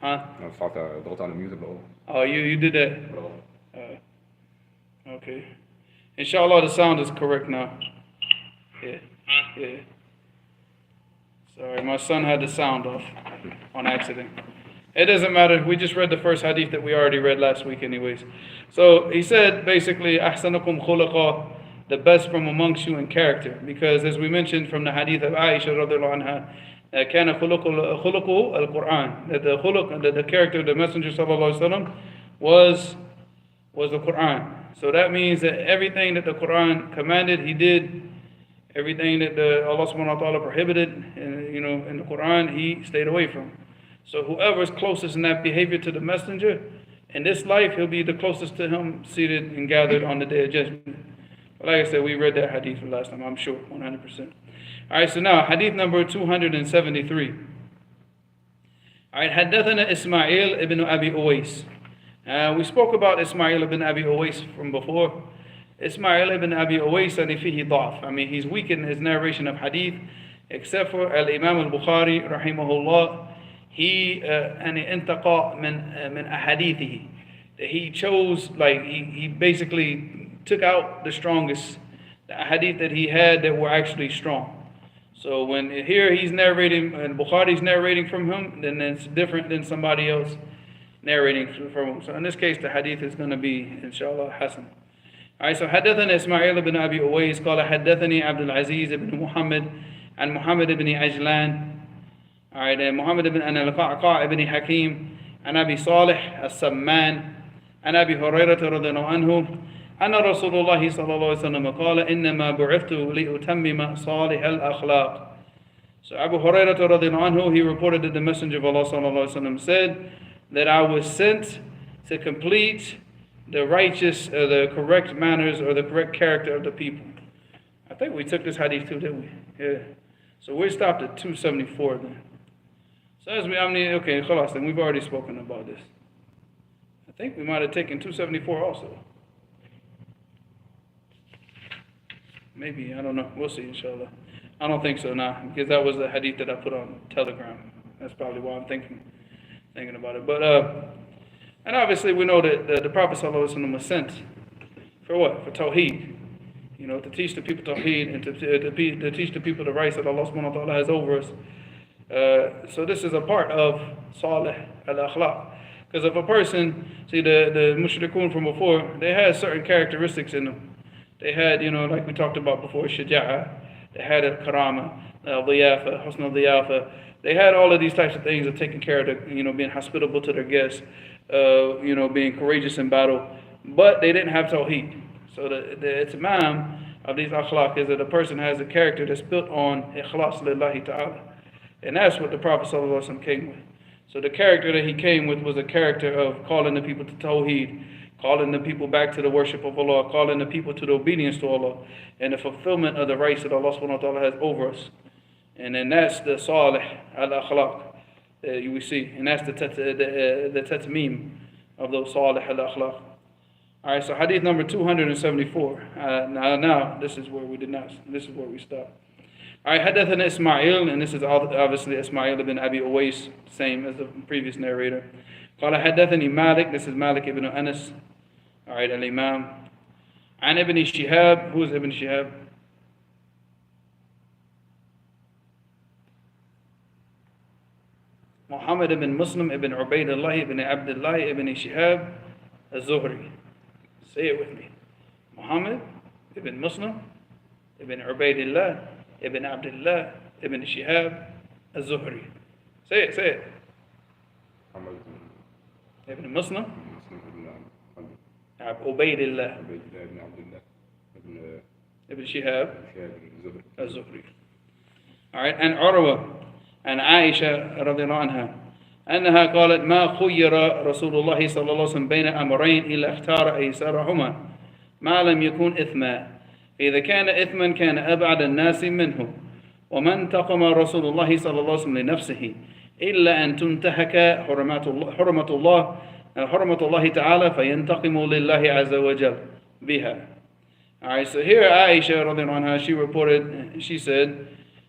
Huh? Oh, you did that? Okay. Inshallah, the sound is correct now. Yeah. Yeah. Sorry, my son had the sound off on accident. It doesn't matter. We just read the first hadith that we already read last week anyways. So he said basically, أحسنكم خلقا, the best from amongst you in character. Because as we mentioned from the hadith of Aisha radiallahu anha, كان خلقه القرآن, that the khuluq, that the character of the Messenger sallallahu alaihi wasallam was the Quran. So that means that everything that the Quran commanded, he did. Everything that Allah subhanahu wa ta'ala prohibited, in the Quran, he stayed away from. So whoever is closest in that behavior to the Messenger, in this life, he'll be the closest to him, seated and gathered on the Day of Judgment. But like I said, we read that hadith for last time, I'm sure, 100%. All right, so now, hadith number 273. All right, حدثنا Ismail ibn Abi Uwais. We spoke about Ismail ibn Abi Uwais from before. Ismail ibn Abi Uwais fihi ضعف. I mean, he's weak in his narration of hadith, except for Al-Imam al-Bukhari, rahimahullah. He انتقى من أحاديثه. He chose, he basically took out the strongest, the hadith that he had that were actually strong. So when here he's narrating, and Bukhari's narrating from him, then it's different than somebody else narrating from him. So in this case, the hadith is going to be, inshallah, Hasan. All right, so حدثنا إسماعيل بن أبي أويس قال حدثني عبد العزيز بن محمد عن محمد بن عجلان. All right, محمد بن أن القعقاع بن حكيم عن أبي صالح السمان عن أبي هريرة رضي الله عنه أن رسول الله صلى الله عليه وسلم قال إنما بعثت لأتمم صالح الأخلاق. So Abu Hurairah رضي الله عنه, he reported that the Messenger of Allah صلى الله عليه وسلم said that I was sent to complete the righteous, the correct manners or the correct character of the people. I think we took this hadith too, didn't we? Yeah. So we stopped at 274 then. So as okay, khalas, then we've already spoken about this. I think we might have taken 274 also. Maybe, I don't know. We'll see, inshallah. I don't think so now, because that was the hadith that I put on Telegram. That's probably why I'm thinking about it. But and obviously we know that the Prophet ﷺ was sent for what? For Tawheed. To teach the people Tawheed and to teach the people the rights that Allah subhanahu wa ta'ala has over us. So this is a part of Salih al-Akhlaq. Because if a person, see the mushrikun from before, they had certain characteristics in them. They had, like we talked about before, Shaja'a. They had al-Karama, al-Diyafa, Husn al-Diyafa. They had all of these types of things of taking care of being hospitable to their guests, being courageous in battle, but they didn't have Tawheed. So the itmam of these akhlaq is that a person has a character that's built on ikhlas lillahi ta'ala. And that's what the Prophet ﷺ came with. So the character that he came with was a character of calling the people to Tawheed, calling the people back to the worship of Allah, calling the people to the obedience to Allah, and the fulfillment of the rights that Allah subhanahu wa ta'ala has over us. And then that's the salih al-akhlaq that we see. And that's the tatmeem of those salih al-akhlaq. Alright, so hadith number 274. Now, this is where we stopped. Alright, حدثنا Ismail, and this is obviously Ismail ibn Abi Uwais, same as the previous narrator. قال حدثني Malik, this is Malik ibn Anas. Alright, al-Imam. عن Ibn Shihab, who is Ibn Shihab? Muhammad ibn Muslim ibn Ubaidullah ibn Abdullah ibn Shihab al-Zuhri. Say it with me. Muhammad ibn Muslim ibn Ubaidullah ibn Abdullah ibn Shihab al-Zuhri. Say it. Muhammad ibn Muslim ibn Ubaidullah ibn Abdullah ibn Shihab Zuhri. al-Zuhri. Alright, and Urwa and Aisha radiallahu anha أنها قالت ما خير رسول الله صلى الله عليه وسلم بين أمرين إلا اختار أيسرهما ما لم يكن إثما إذا كان إثما كان أبعد الناس منه وما انتقم رسول الله صلى الله عليه وسلم لنفسه إلا أن تنتهك حرمة الله تعالى فينتقم لله عز وجل بها. Alright, so here Aisha radiallahu anha, she said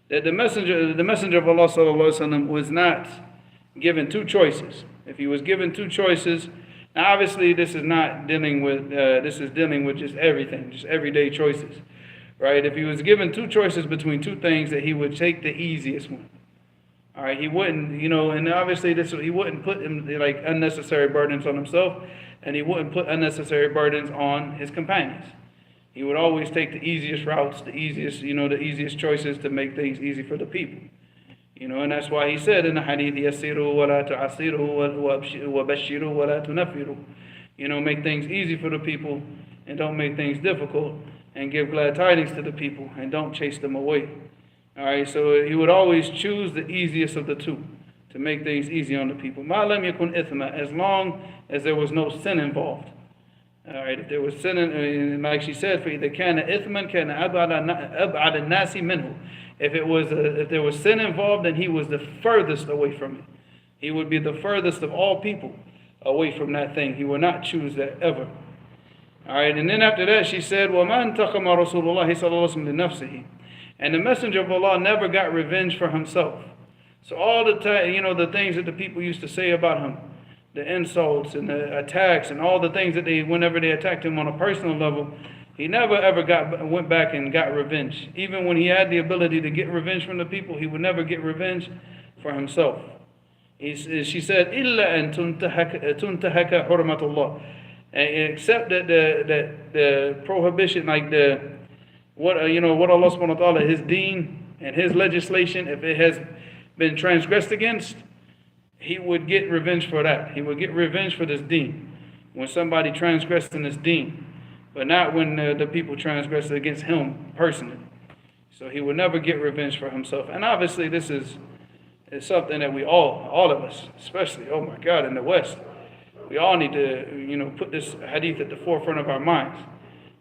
that the messenger of Allah sallallahu alaihi wasallam was not given two choices, if he was given two choices, now obviously this is not dealing with, this is dealing with just everything, just everyday choices, right? If he was given two choices between two things, that he would take the easiest one. All right, he wouldn't, and obviously he wouldn't put like unnecessary burdens on himself, and he wouldn't put unnecessary burdens on his companions. He would always take the easiest routes, the easiest choices to make things easy for the people. And that's why he said in the hadith, يَسِّرُوا وَلَا تُعَسِّرُوا وَبَشِّرُوا وَلَا تُنَفِّرُوا. Make things easy for the people, and don't make things difficult, and give glad tidings to the people, and don't chase them away. All right, so he would always choose the easiest of the two to make things easy on the people. مَا لَمْ يَكُنْ إِثْمًا, as long as there was no sin involved. All right, if there was sin, like she said, فَإِذَا كَانَ إِثْمًا كَانَ أَبْعَدَ النَّاسِ مِنْهُ. If there was sin involved, then he was the furthest away from it. He would be the furthest of all people away from that thing. He would not choose that ever. All right, and then after that she said, وَمَا انْتَقَمَ رَسُولُ اللَّهِ صَلَّى اللَّهُ عَلَيْهِ وَسَلَّمَ لِنَفْسِهِ. And the Messenger of Allah never got revenge for himself. So all the time, the things that the people used to say about him, the insults and the attacks and all the things that whenever they attacked him on a personal level, he never ever went back and got revenge. Even when he had the ability to get revenge from the people, he would never get revenge for himself. She said, إِلَّا أَن تُنْتَهَكَ حُرْمَةُ اللَّهِ. Except that the prohibition, like what Allah subhanahu wa ta'ala, his deen and his legislation, if it has been transgressed against, he would get revenge for that. He would get revenge for this deen when somebody transgressed in this deen, but not when the people transgressed against him personally. So he would never get revenge for himself. And obviously this is something that we all of us, especially, oh my God, in the West, we all need to put this hadith at the forefront of our minds.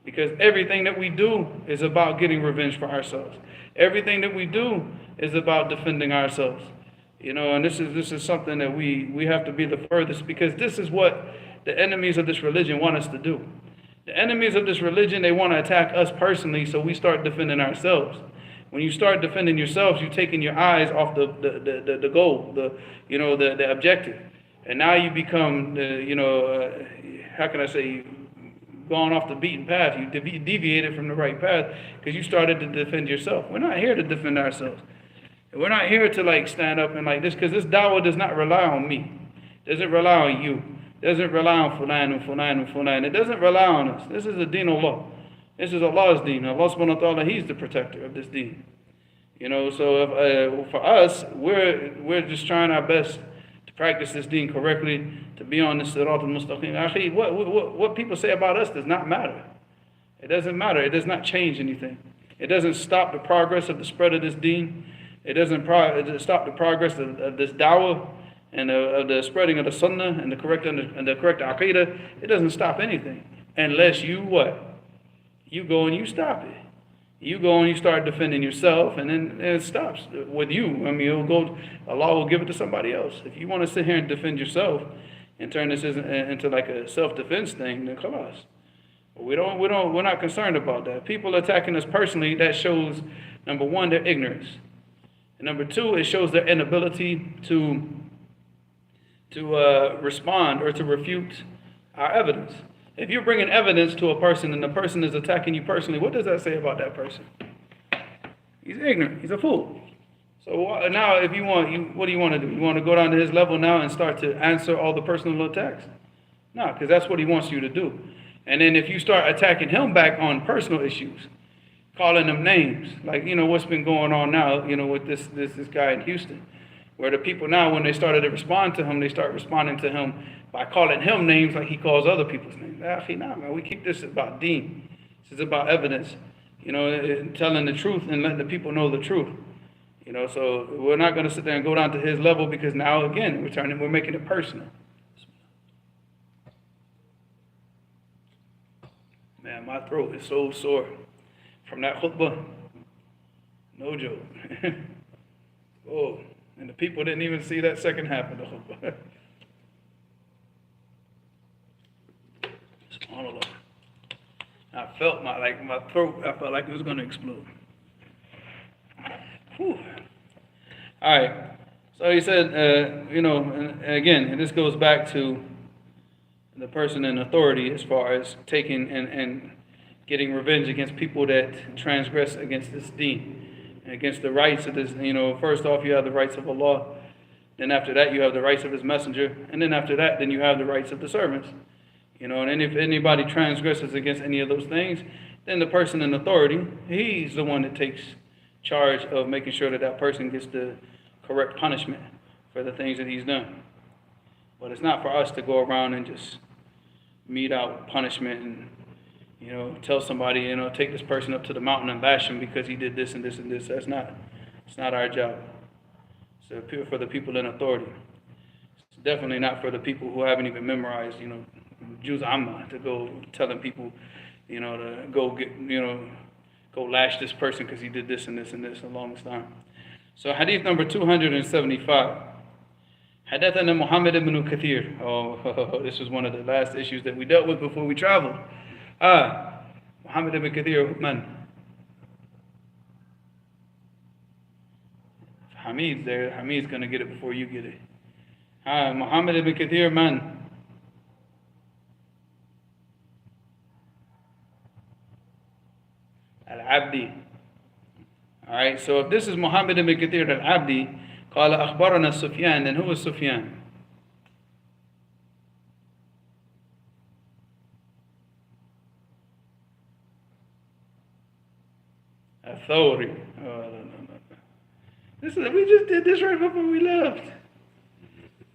Because everything that we do is about getting revenge for ourselves. Everything that we do is about defending ourselves. And this is something that we have to be the furthest, because this is what the enemies of this religion want us to do. The enemies of this religion, they want to attack us personally, so we start defending ourselves. When you start defending yourselves, you're taking your eyes off the goal, the objective. And now you become, how can I say, gone off the beaten path. You deviated from the right path because you started to defend yourself. We're not here to defend ourselves. We're not here to stand up and this, because this dawah does not rely on me. It doesn't rely on you. It doesn't rely on fulan and fulan and fulan. It doesn't rely on us. This is the deen of Allah. This is Allah's deen. Allah subhanahu wa ta'ala, He's the protector of this deen. So for us, we're just trying our best to practice this deen correctly, to be on the sirat al-mustaqim. What people say about us does not matter. It doesn't matter. It does not change anything. It doesn't stop the progress of the spread of this deen. It doesn't stop the progress of this dawah and of the spreading of the sunnah and the correct aqidah. It doesn't stop anything unless you what? You go and you stop it. You go and you start defending yourself, and then it stops with you. I mean, Allah will give it to somebody else. If you want to sit here and defend yourself and turn this into like a self-defense thing, then khalas. We're not concerned about that. People attacking us personally, that shows, number one, their ignorance. And number two, it shows their inability to respond or to refute our evidence. If you're bringing evidence to a person and the person is attacking you personally, what does that say about that person? He's ignorant. He's a fool. So now if you want, what do you want to do? You want to go down to his level now and start to answer all the personal attacks? No, because that's what he wants you to do. And then if you start attacking him back on personal issues, calling them names, like, what's been going on now, with this guy in Houston, where the people now, when they started to respond to him, they start responding to him by calling him names like he calls other people's names. Nah, man, we keep this about deen. This is about evidence, telling the truth and letting the people know the truth. So we're not going to sit there and go down to his level, because now, again, we're making it personal. Man, my throat is so sore from that khutbah. No joke. Oh, and the people didn't even see that second half of the khutbah. SubhanAllah. I felt my throat, I felt like it was going to explode. Whew. All right. So he said, and again, and this goes back to the person in authority as far as taking and getting revenge against people that transgress against this deen, and against the rights of this. First off, you have the rights of Allah. Then after that, you have the rights of His Messenger. And then after that, then you have the rights of the servants. And then if anybody transgresses against any of those things, then the person in authority, he's the one that takes charge of making sure that that person gets the correct punishment for the things that he's done. But it's not for us to go around and just mete out punishment and, tell somebody, take this person up to the mountain and bash him because he did this and this and this. It's not our job. So for the people in authority. It's definitely not for the people who haven't even memorized, Juz Amma, to go telling people, to go lash this person because he did this and this and this along this time. So hadith number 275. حدثنا Muhammad ibn Kathir. Oh, this was one of the last issues that we dealt with before we traveled. Muhammad ibn Kathir, man. If Hamid's there, Hamid's going to get it before you get it. Muhammad ibn Kathir, man. Al-Abdi. Alright, so if this is Muhammad ibn Kathir al-Abdi, قال أخبرنا سفيان, then who is Sufyan? Al-Thawri. Oh, no. We just did this right before we left.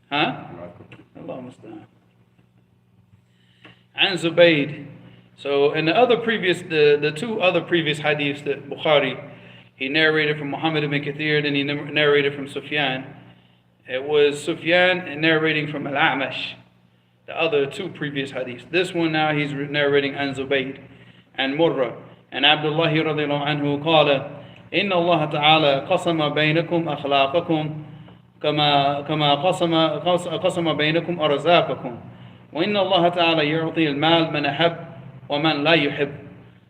Huh? Allah musta'an. And Zubayd. So in the two other previous hadiths that Bukhari, he narrated from Muhammad ibn Kathir, then he narrated from Sufyan. It was Sufyan narrating from Al-A'mash, the other two previous hadiths. This one now he's narrating an Zubayd and Murrah. And Abdullah radiallahu anhu قال إن الله تعالى قسم بينكم أخلاقكم كما قسم بينكم أرزاقكم وإن الله تعالى يعطي المال من أحب ومن لا يحب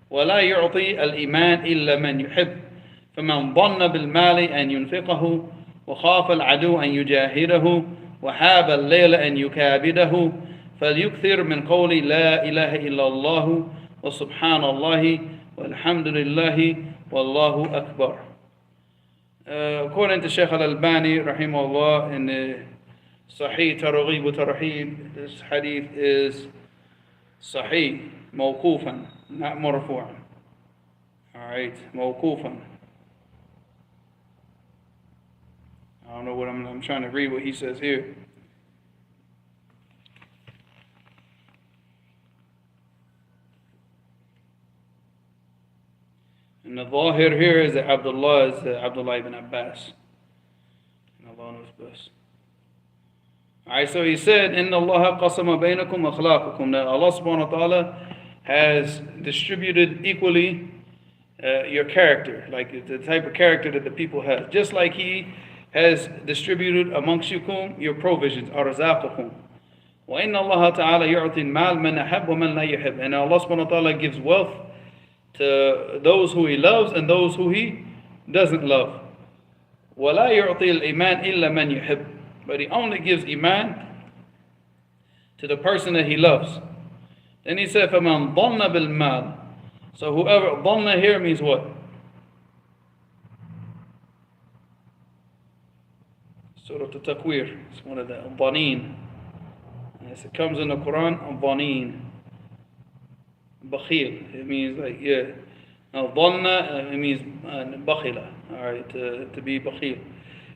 ولا يعطي الإيمان إلا من يحب فمن ظن بالمال أن ينفقه وخاف العدو أن يجاهده وحاب الليل أن يكابده فليكثر من قول لا إله إلا الله وسبحان الله والحمد لله والله أكبر. According to Shaykh al-Albani rahimahullah in the Sahih Targhib wa Tarhib, this hadith is Sahih mawqufan, not marfu'an. Alright, mawqufan. I don't know what I'm trying to read what he says here. And the Zahir here is that Abdullah is Abdullah ibn Abbas. And Allah knows best. Alright, so he said, إِنَّ اللَّهَ قَسَمَ بَيْنَكُمْ أَخْلَاقَكُمْ, that Allah subhanahu wa ta'ala has distributed equally your character, like the type of character that the people have. Just like He has distributed amongst you your provisions, أَرْزَاقَكُمْ. وَإِنَّ اللَّهَ تَعَالَى يُعْطِي الْمَالَ مَنْ أَحَبَّ وَمَنْ لَا يُحِبُّ. And Allah subhanahu wa ta'ala gives wealth to those who He loves and those who He doesn't love. وَلَا يُعْطِي الْإِيمَانِ إِلَّا مَنْ يُحِبُّ. But He only gives iman to the person that He loves. Then He said, فَمَنْ ظَنَّ بِالْمَالِ. So whoever, ظَنَّ here means what? Surah Al-Taqweer. It's one of the ظَنِين. Yes, it comes in the Quran, ظَنِين. Bakhil. It means like, yeah. Now, dhanna, it means bakhila. Alright, to be bakhil.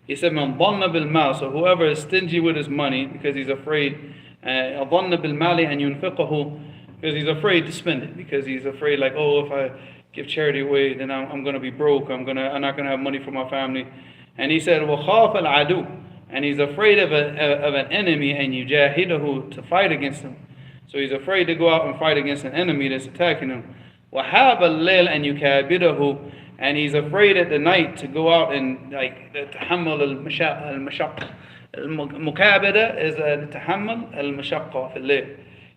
He said, man dhanna bil mal. So whoever is stingy with his money because he's afraid, dhanna bil mali an yunfiqahu, because he's afraid to spend it. Because he's afraid, like, oh, if I give charity away, then I'm going to be broke. I'm not going to have money for my family. And he said, wa khaf al adu. And he's afraid of an enemy, and yujahidahu, to fight against him. So he's afraid to go out and fight against an enemy that's attacking him. وَحَابَ اللَّيْلَ أَنْ يُكَابِدَهُ. And he's afraid at the night to go out and like تَحَمَّل الْمَشَقَّةِ. Mukabida is تَحَمَّل الْمَشَقَّةِ فِي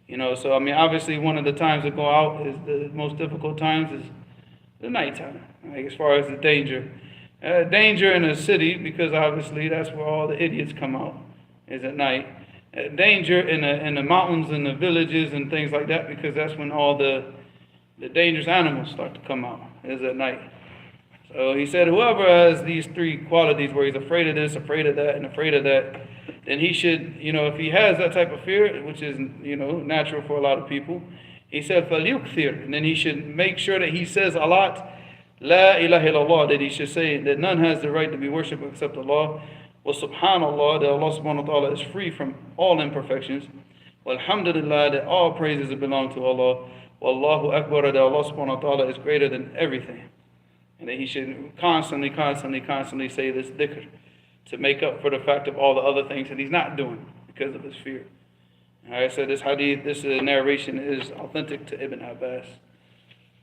اللَّيْلِ. So I mean, obviously one of the times to go out is the most difficult times is the nighttime, like as far as the danger. Danger in a city, because obviously that's where all the idiots come out, is at night. Danger in the mountains and the villages and things like that, because that's when all the dangerous animals start to come out, is at night. So he said, whoever has these three qualities where he's afraid of this, afraid of that, and afraid of that, then he should, if he has that type of fear, which is, natural for a lot of people, he said, فَلْيُكْثِرْ, and then he should make sure that he says a lot, La ilaha illallah, that he should say that none has the right to be worshipped except Allah, wa subhanallah, that Allah subhanahu wa ta'ala is free from all imperfections, walhamdulillah, that all praises belong to Allah, wallahu akbar, that Allah subhanahu wa ta'ala is greater than everything. And that he should constantly say this dhikr to make up for the fact of all the other things that he's not doing because of his fear. And like I said, this hadith, this narration is authentic to Ibn Abbas,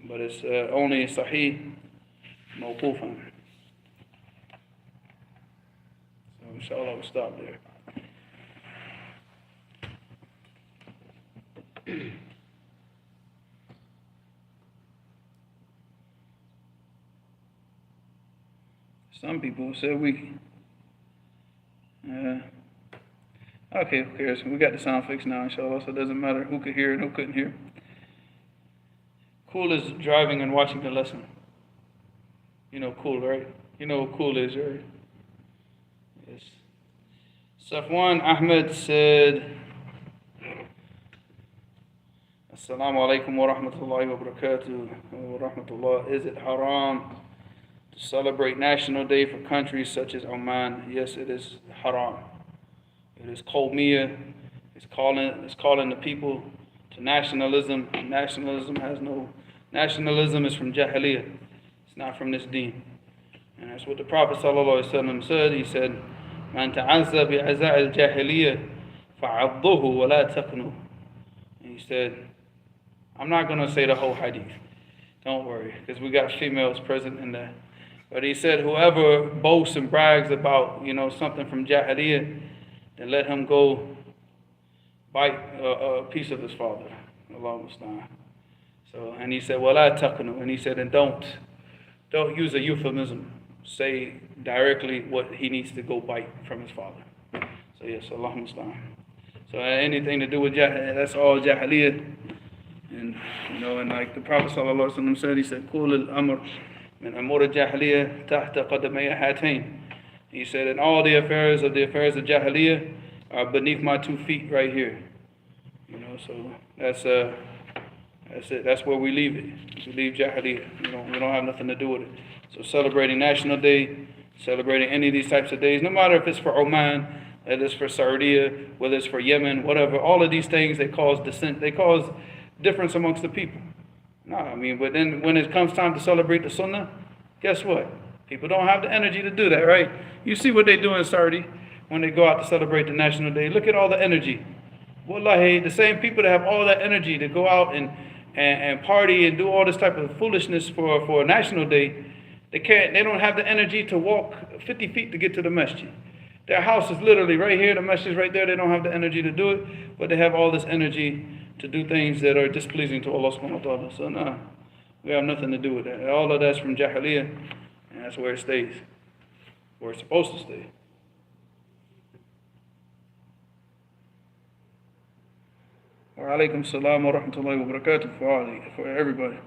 but it's only sahih mawqufan. So inshallah we'll stop there. Some people said we. Okay, who cares? We got the sound fixed now, inshallah, so it doesn't matter who could hear and who couldn't hear. Cool is driving and watching the lesson. You know cool, right? You know what cool is, right? Yes. Safwan Ahmed said, Assalamu alaikum wa rahmatullahi wa barakatuh. Wa rahmatullah. Is it haram to celebrate National Day for countries such as Oman? Yes, it is haram. It is qawmiyah. It's calling the people to nationalism. Nationalism is from Jahiliyyah. It's not from this deen. And that's what the Prophet ﷺ said. He said, Man ta'azza bi'aza' al-jahiliyyah fa'adduhu wa la taqnu. And he said, I'm not going to say the whole hadith. Don't worry, because we got females present in there. But he said, whoever boasts and brags about, something from Jahiliyyah, then let him go bite a piece of his father. Allah musta'an. So, and he said, وَلَا تَقْنُوا. And he said, and don't use a euphemism. Say directly what he needs to go bite from his father. So yes, Allah musta'an. So anything to do with Jahiliyyah, that's all Jahiliyyah. And, and like the Prophet ﷺ said, he said, كُولُ الْأَمْرِ مِنْ أَمُورِ الْجَاهِلِيَّةِ تَحْتَ قَدَمَيَ هَاتَيْنِ. He said, and all the affairs of Jahiliyyah are beneath my 2 feet right here. So that's it. That's where we leave it. We leave Jahiliyyah. We don't have nothing to do with it. So celebrating National Day, celebrating any of these types of days, no matter if it's for Oman, whether it's for Saudi, whether it's for Yemen, whatever, all of these things, they cause dissent. They cause difference amongst the people. But then when it comes time to celebrate the Sunnah, guess what? People don't have the energy to do that, right? You see what they do in Saudi when they go out to celebrate the National Day. Look at all the energy. Wallahi, the same people that have all that energy to go out and party and do all this type of foolishness for a National Day, they don't have the energy to walk 50 feet to get to the masjid. Their house is literally right here, the masjid is right there. They don't have the energy to do it, but they have all this energy to do things that are displeasing to Allah subhanahu wa ta'ala. So no, we have nothing to do with that. All of that's from Jahiliyyah, and that's where it stays, where it's supposed to stay. Wa alaikum salam wa rahmatullahi wa barakatuh for everybody.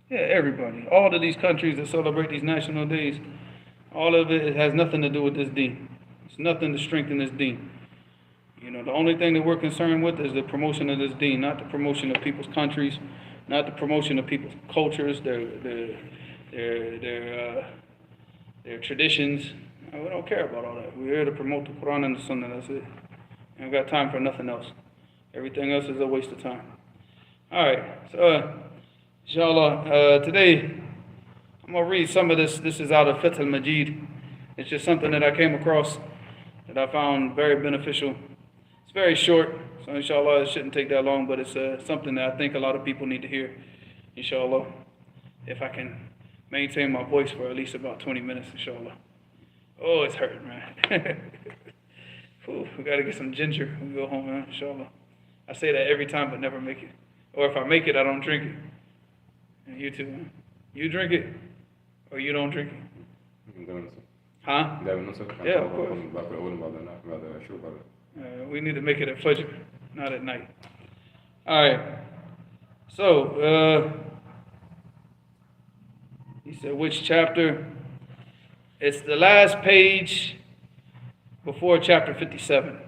Yeah, everybody. All of these countries that celebrate these national days, all of it has nothing to do with this deen. It's nothing to strengthen this deen. The only thing that we're concerned with is the promotion of this deen, not the promotion of people's countries, not the promotion of people's cultures, their traditions. We don't care about all that. We're here to promote the Quran and the Sunnah. That's it. We don't got time for nothing else. Everything else is a waste of time. All right. So, inshallah, today I'm going to read some of this. This is out of Fath al-Majid. It's just something that I came across that I found very beneficial. It's very short, so inshallah it shouldn't take that long, but it's something that I think a lot of people need to hear, inshallah, if I can maintain my voice for at least about 20 minutes, inshallah. Oh, it's hurting, man. Ooh, we got to get some ginger when we go home, man, inshallah. I say that every time, but never make it. Or if I make it, I don't drink it. And you too, man. You drink it, or you don't drink it? ده نص Huh? ده نص Yeah, of course. بعد أول بعد شو بعد We need to make it at Fajr, not at night. Alright. So, he said, which chapter? It's the last page before chapter 57.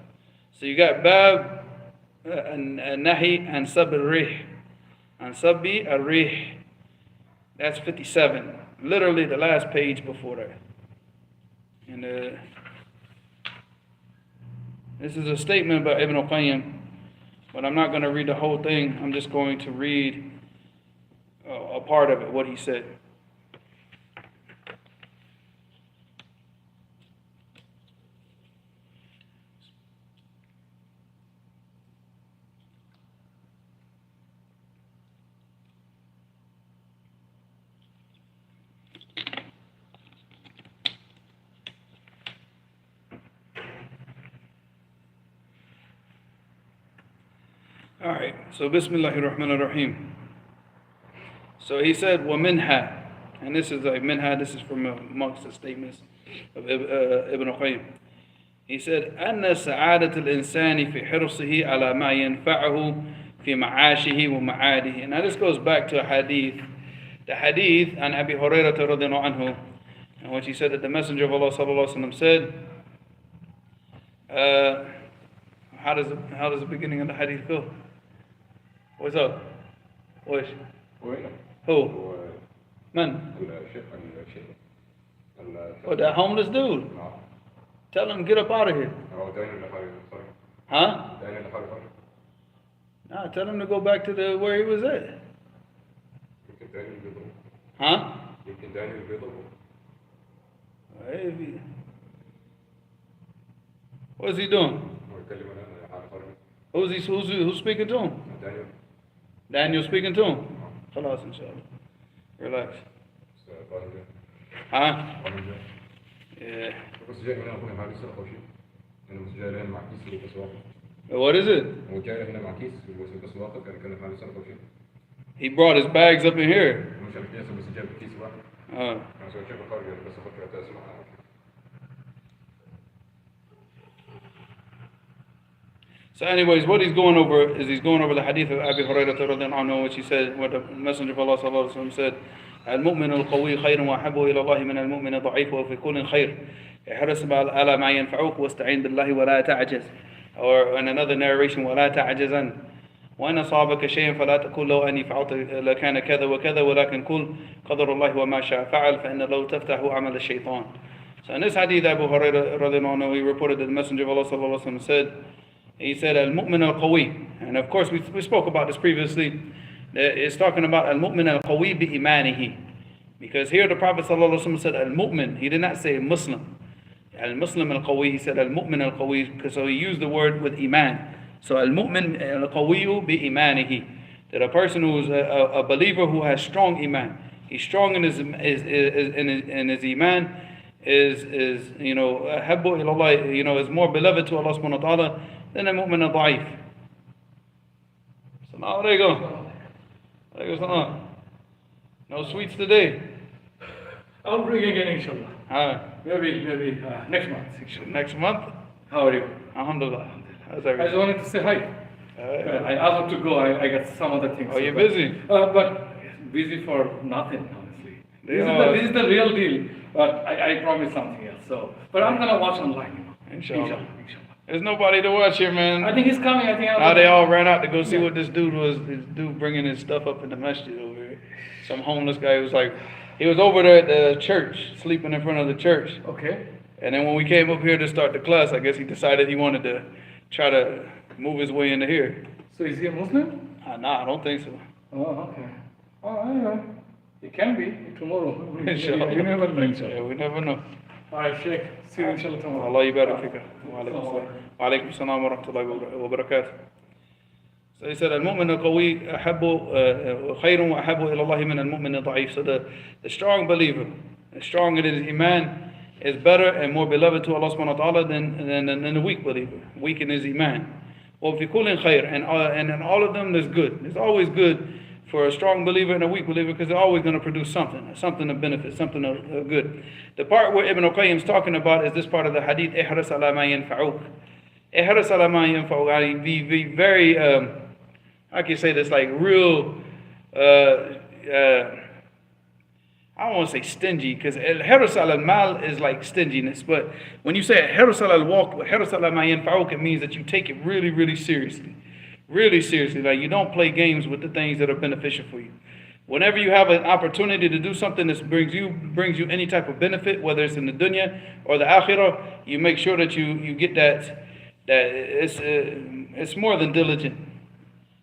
So you got Bab and Nahi and Sab al-Rih. And Sabbi al-Rih. That's 57. Literally the last page before that. And this is a statement by Ibn al-Qayyim, but I'm not going to read the whole thing. I'm just going to read a part of it, what he said. All right, so Bismillahir Rahmanir Rahim. So he said, وَمِنْهَا, and this is like minha, this is from amongst the statements of Ibn al-Qayyim. He said, أَنَّ سَعَادَةَ الْإِنسَانِ فِي حِرْصِهِ عَلَى مَا يَنْفَعُهُ فِي مَعَاشِهِ وَمَعَادِهِ. Now this goes back to a hadith, the hadith an Abi Hurairah radhiyallahu anhu, in which he said that the Messenger of Allah sallallahu alaihi wasallam said, how does the beginning of the hadith go? What's up? What? Who? Man? What, that homeless dude? Tell him get up out of here. Huh? Nah, tell him to go back to where he was at. Huh? What's he doing? Who's speaking to him? Daniel speaking to him? Khalas, inshallah. Relax. Huh? Yeah. What is it? He brought his bags up in here. So anyways, what he's going over is he's going over the hadith of Abi Hurairah radhiyallahu anhu, which he said, what the Messenger of Allah sallallahu alaihi wasallam said, المؤمن القوي خير وأحب إلى الله من المؤمن الضعيف وفي كل خير احرص على ما ينفعك واستعين بالله ولا تعجز. Or in another narration, ولا تعجزن وإن أصابك شيء فلا تقل لو أني فعلت لكان كذا وكذا ولكن قل قدر الله وما شاء فعل فإن لو تفتح عمل الشيطان. So in this hadith, Abu Hurairah radhiyallahu anhu, he reported that the Messenger of Allah sallallahu alaihi wasallam said, he said al-mu'min al-qawi, and of course we spoke about this previously. It's talking about al-mu'min al-qawi bi-imanihi, because here the Prophet sallallahu alaihi wasallam said al-mu'min. He did not say Muslim. Al-Muslim al-qawi. He said al-mu'min al-qawi, because so he used the word with iman. So al-mu'min al-qawi bi-imanihi, that a person who is a believer who has strong iman, he's strong in his iman, is habbu ilallah, is more beloved to Allah subhanahu wa ta'ala than a mu'min al-da'if. Assalamu alaikum. No sweets today. I'll bring again, inshallah. Maybe next month. Next month? How are you? Alhamdulillah. How's I everything? just wanted to say hi. I have to go. I got some other things. Oh, you're busy? But busy for nothing, honestly. This is the real deal. But I promise something else. But I'm gonna watch online. Inshallah. There's nobody to watch here, man. I think he's coming. Now they all ran out to go see what this dude was. This dude bringing his stuff up in the masjid over here. Some homeless guy was like, he was over there at the church, sleeping in front of the church. Okay. And then when we came up here to start the class, I guess he decided he wanted to try to move his way into here. So is he a Muslim? Nah, I don't think so. Oh, okay. Oh, I don't know. It can be tomorrow. Inshallah. You never know, inshallah. Yeah, we never know. All right, Sheikh. See you inshallah tomorrow. Allah yubarak fika. Wa alaikum salam wa rahmatullahi wa barakatuh. So he said, al-mu'min al-qawi khayrun wa ahabbu ila Allah min al-mu'min al-da'if. So the strong believer, strong in his iman, is better and more beloved to Allah subhanahu wa ta'ala than the weak believer, weak in his iman. Wa fi kullin khayr, and in all of them there's good. There's always good for a strong believer and a weak believer, because they're always going to produce something of benefit, something of good. The part where Ibn al-Qayyim is talking about is this part of the hadith, ihras ala ma yanfa'uk. Ihras ala ma yanfa'uk. Be very, I can say this, like real, I don't want to say stingy, because al-hirs al-mal is like stinginess, but when you say hirs al-walk, hirs al-ma yanfa'uk, it means that you take it really, really seriously. Really seriously, like you don't play games with the things that are beneficial for you. Whenever you have an opportunity to do something that brings you any type of benefit, whether it's in the dunya or the akhirah, you make sure that you get that it's more than diligent.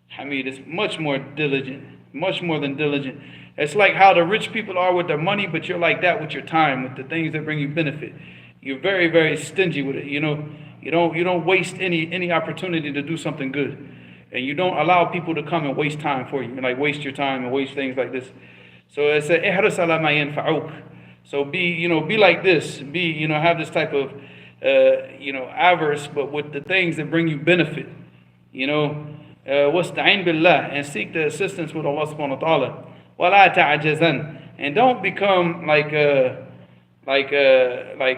Hamid, it's much more diligent, much more than diligent. It's like how the rich people are with their money, but you're like that with your time, with the things that bring you benefit. You're very, very stingy with it. You know, you don't waste any opportunity to do something good, and you don't allow people to come and waste time for you, like waste your time and waste things like this. So it's a ihras ala ma yanfa'uk. So be like this. Have this type of avarice, but with the things that bring you benefit. Wasta'in billah, and seek the assistance with Allah subhanahu wa ta'ala. وَلَا تَعْجَزَنْ, and don't become like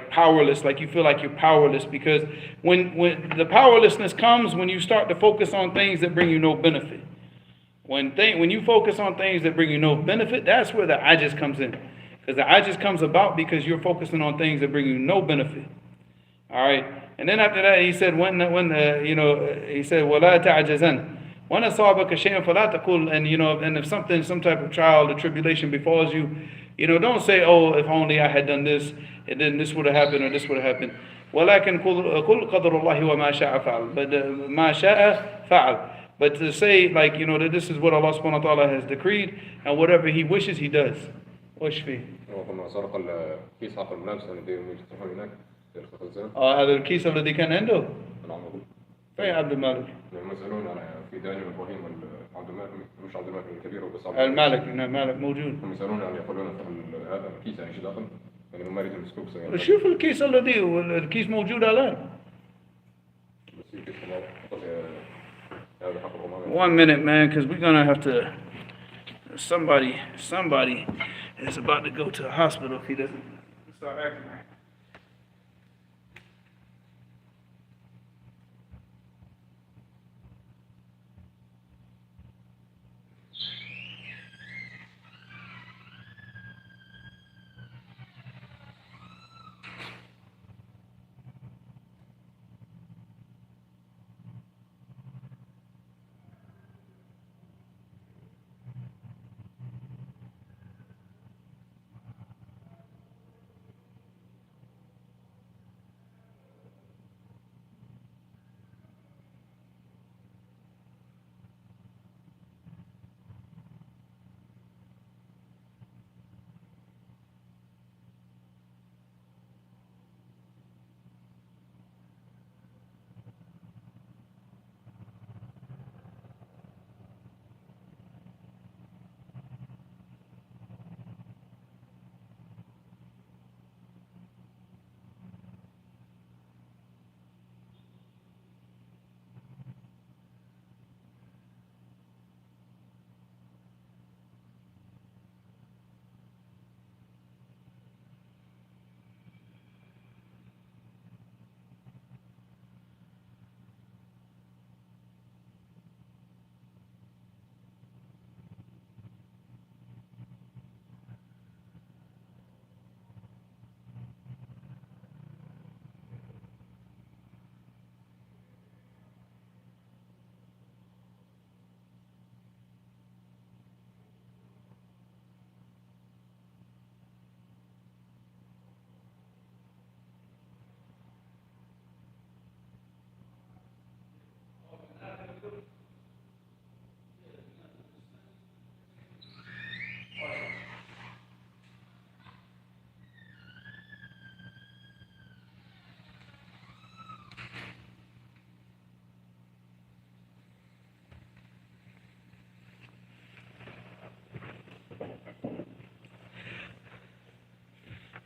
powerless, like you feel like you're powerless, because when the powerlessness comes when you start to focus on things that bring you no benefit. When you focus on things that bring you no benefit, that's where the ajiz comes in, because the ajiz comes about because you're focusing on things that bring you no benefit. All right, and then after that he said he said وَلَا تَعْجَزَنْ وَنَ أَصَابَكَ شَيْءٌ فَلَا تَقُلْ, and if some type of trial or tribulation befalls you, don't say, oh, if only I had done this, and then this would have happened or this would have happened. وَلَكِنْ قُلْ قَدْرُ اللَّهِ وَمَا شَاءَ فَعَلْ, but مَا شَاءَ فَعَلْ. But to say, that this is what Allah subhanahu wa ta'ala has decreed, and whatever He wishes, He does. وَشْفِي. هذا الكيس الذي كان عنده. فين عبد المالك؟ يسألون في داجم إبراهيم عبد المالك، مش عبد المالك الكبير هو بس المالك، مالك موجود. هم يسألون يقولون هذا الكيس يعني ايش داخل؟ يعني ما يريد المسكوك. شوف الكيس الذي والكيس موجود الآن. 1 minute, man, because we're gonna have to. Somebody is about to go to a hospital if he doesn't start acting right.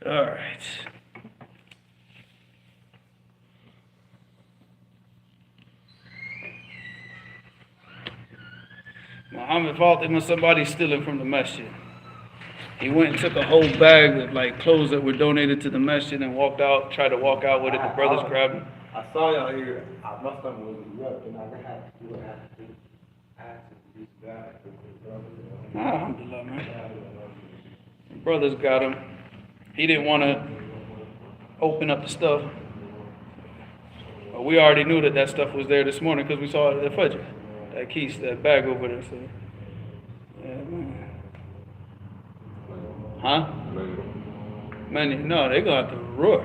All right. Muhammad Fatima, somebody stealing from the masjid. He went and took a whole bag of like clothes that were donated to the masjid and walked out, tried to walk out with it. The brothers grabbed him. I saw y'all here. My stomach was up, and I had to use that. Alhamdulillah, man. The brothers got him. He didn't want to open up the stuff. But we already knew that stuff was there this morning because we saw it at Fajr. That keys, that bag over there. So, yeah, man. Huh? Man, no, they're going to have to roar.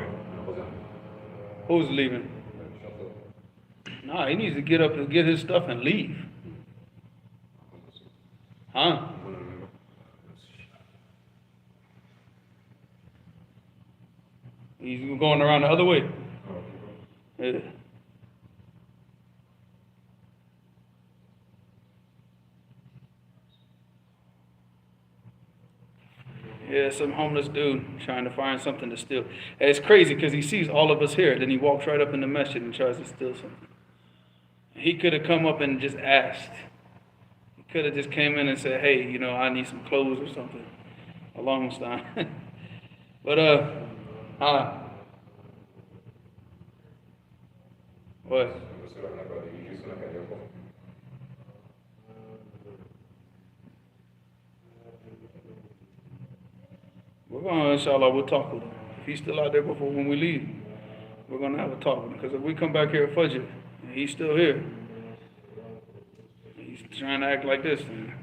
Who's leaving? No, he needs to get up and get his stuff and leave. Huh? He's going around the other way. Yeah. Yeah, some homeless dude trying to find something to steal. And it's crazy because he sees all of us here. Then he walks right up in the masjid and tries to steal something. He could have come up and just asked. He could have just came in and said, hey, you know, I need some clothes or something. Along with time. But, what? We're going to, inshallah, we'll talk with him. If he's still out there before when we leave, we're going to have a talk with him. Because if we come back here at Fajr, and he's still here, he's trying to act like this, then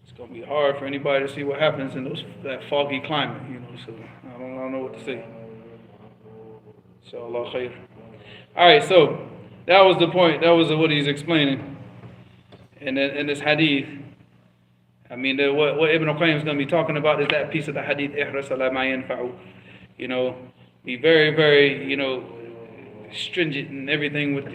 it's going to be hard for anybody to see what happens in that foggy climate, you know. So I don't know what to say. Inshallah khair. All right, so that was the point. That was what he's explaining in this hadith. I mean, what Ibn al-Qayyim is going to be talking about is that piece of the hadith, ihras ala ma yanfa'u. You know, be very, very, you know, stringent in everything with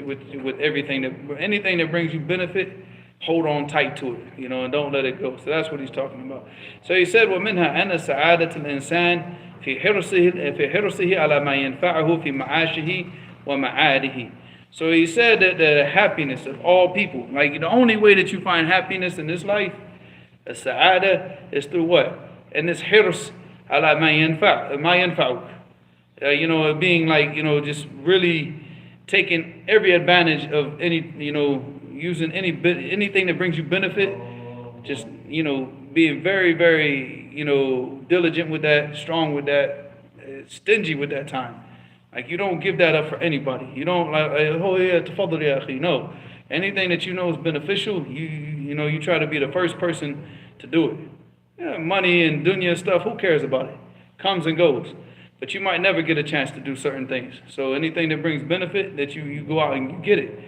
everything anything that brings you benefit, hold on tight to it, you know, and don't let it go. So that's what he's talking about. So he said, وَمِنْهَا أَنَّ سَعَادَةَ الْإِنسَانِ فِي حِرْصِهِ عَلَى مَا يَنْفَعُهُ فِي مَعَاشِهِ وَمَعَادِهِ. So he said that the happiness of all people, like the only way that you find happiness in this life, the sa'ada, is through what? And this hirs ala ma yanfa'uk. You know, being like, you know, just really taking every advantage of any, you know, using anything that brings you benefit, just, you know, being very, very, you know, diligent with that, strong with that, stingy with that time. Like, you don't give that up for anybody. You don't like, oh yeah, tafaddal ya akhi. No. Anything that you know is beneficial, you know, you try to be the first person to do it. Yeah, money and dunya stuff, who cares about it? Comes and goes. But you might never get a chance to do certain things. So anything that brings benefit, that you go out and you get it.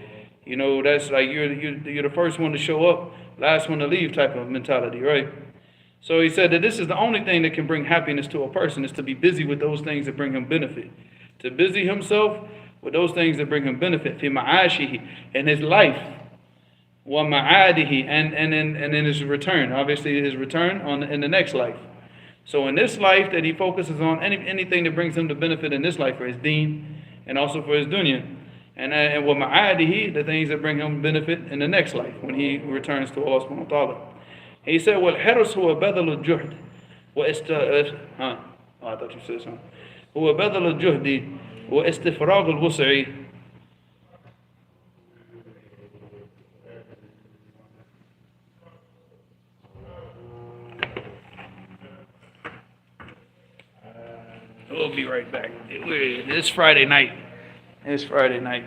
You know, that's like you're the first one to show up, last one to leave type of mentality, right? So he said that this is the only thing that can bring happiness to a person, is to be busy with those things that bring him benefit. To busy himself with those things that bring him benefit, fi ma'ashihi, in his life, wa ma'adihi, and in his return, obviously his return in the next life. So in this life that he focuses on anything that brings him the benefit in this life for his deen and also for his dunya, and wa ma'adihi, the things that bring him benefit in the next life when he returns to Allah subhanahu wa ta'ala. He said, wal hirs huwa badal al-juhd wa I thought you said something. هو بذل الجهد واستفراغ الوسع. We'll be right back. It's Friday night. It's Friday night.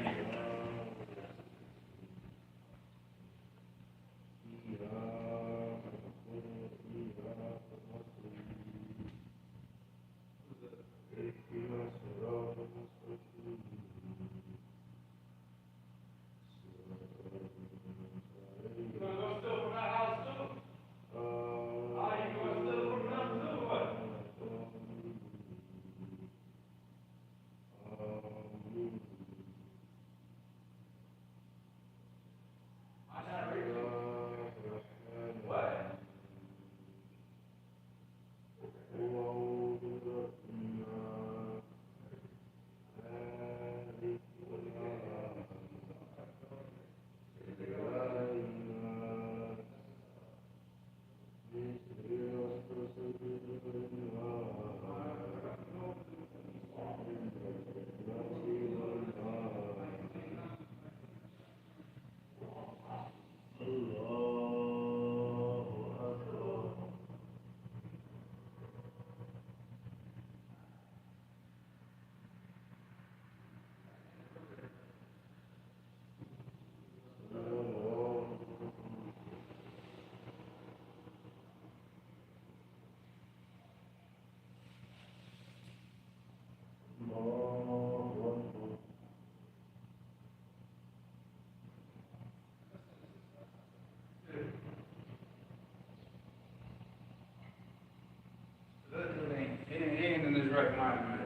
his right mind, man.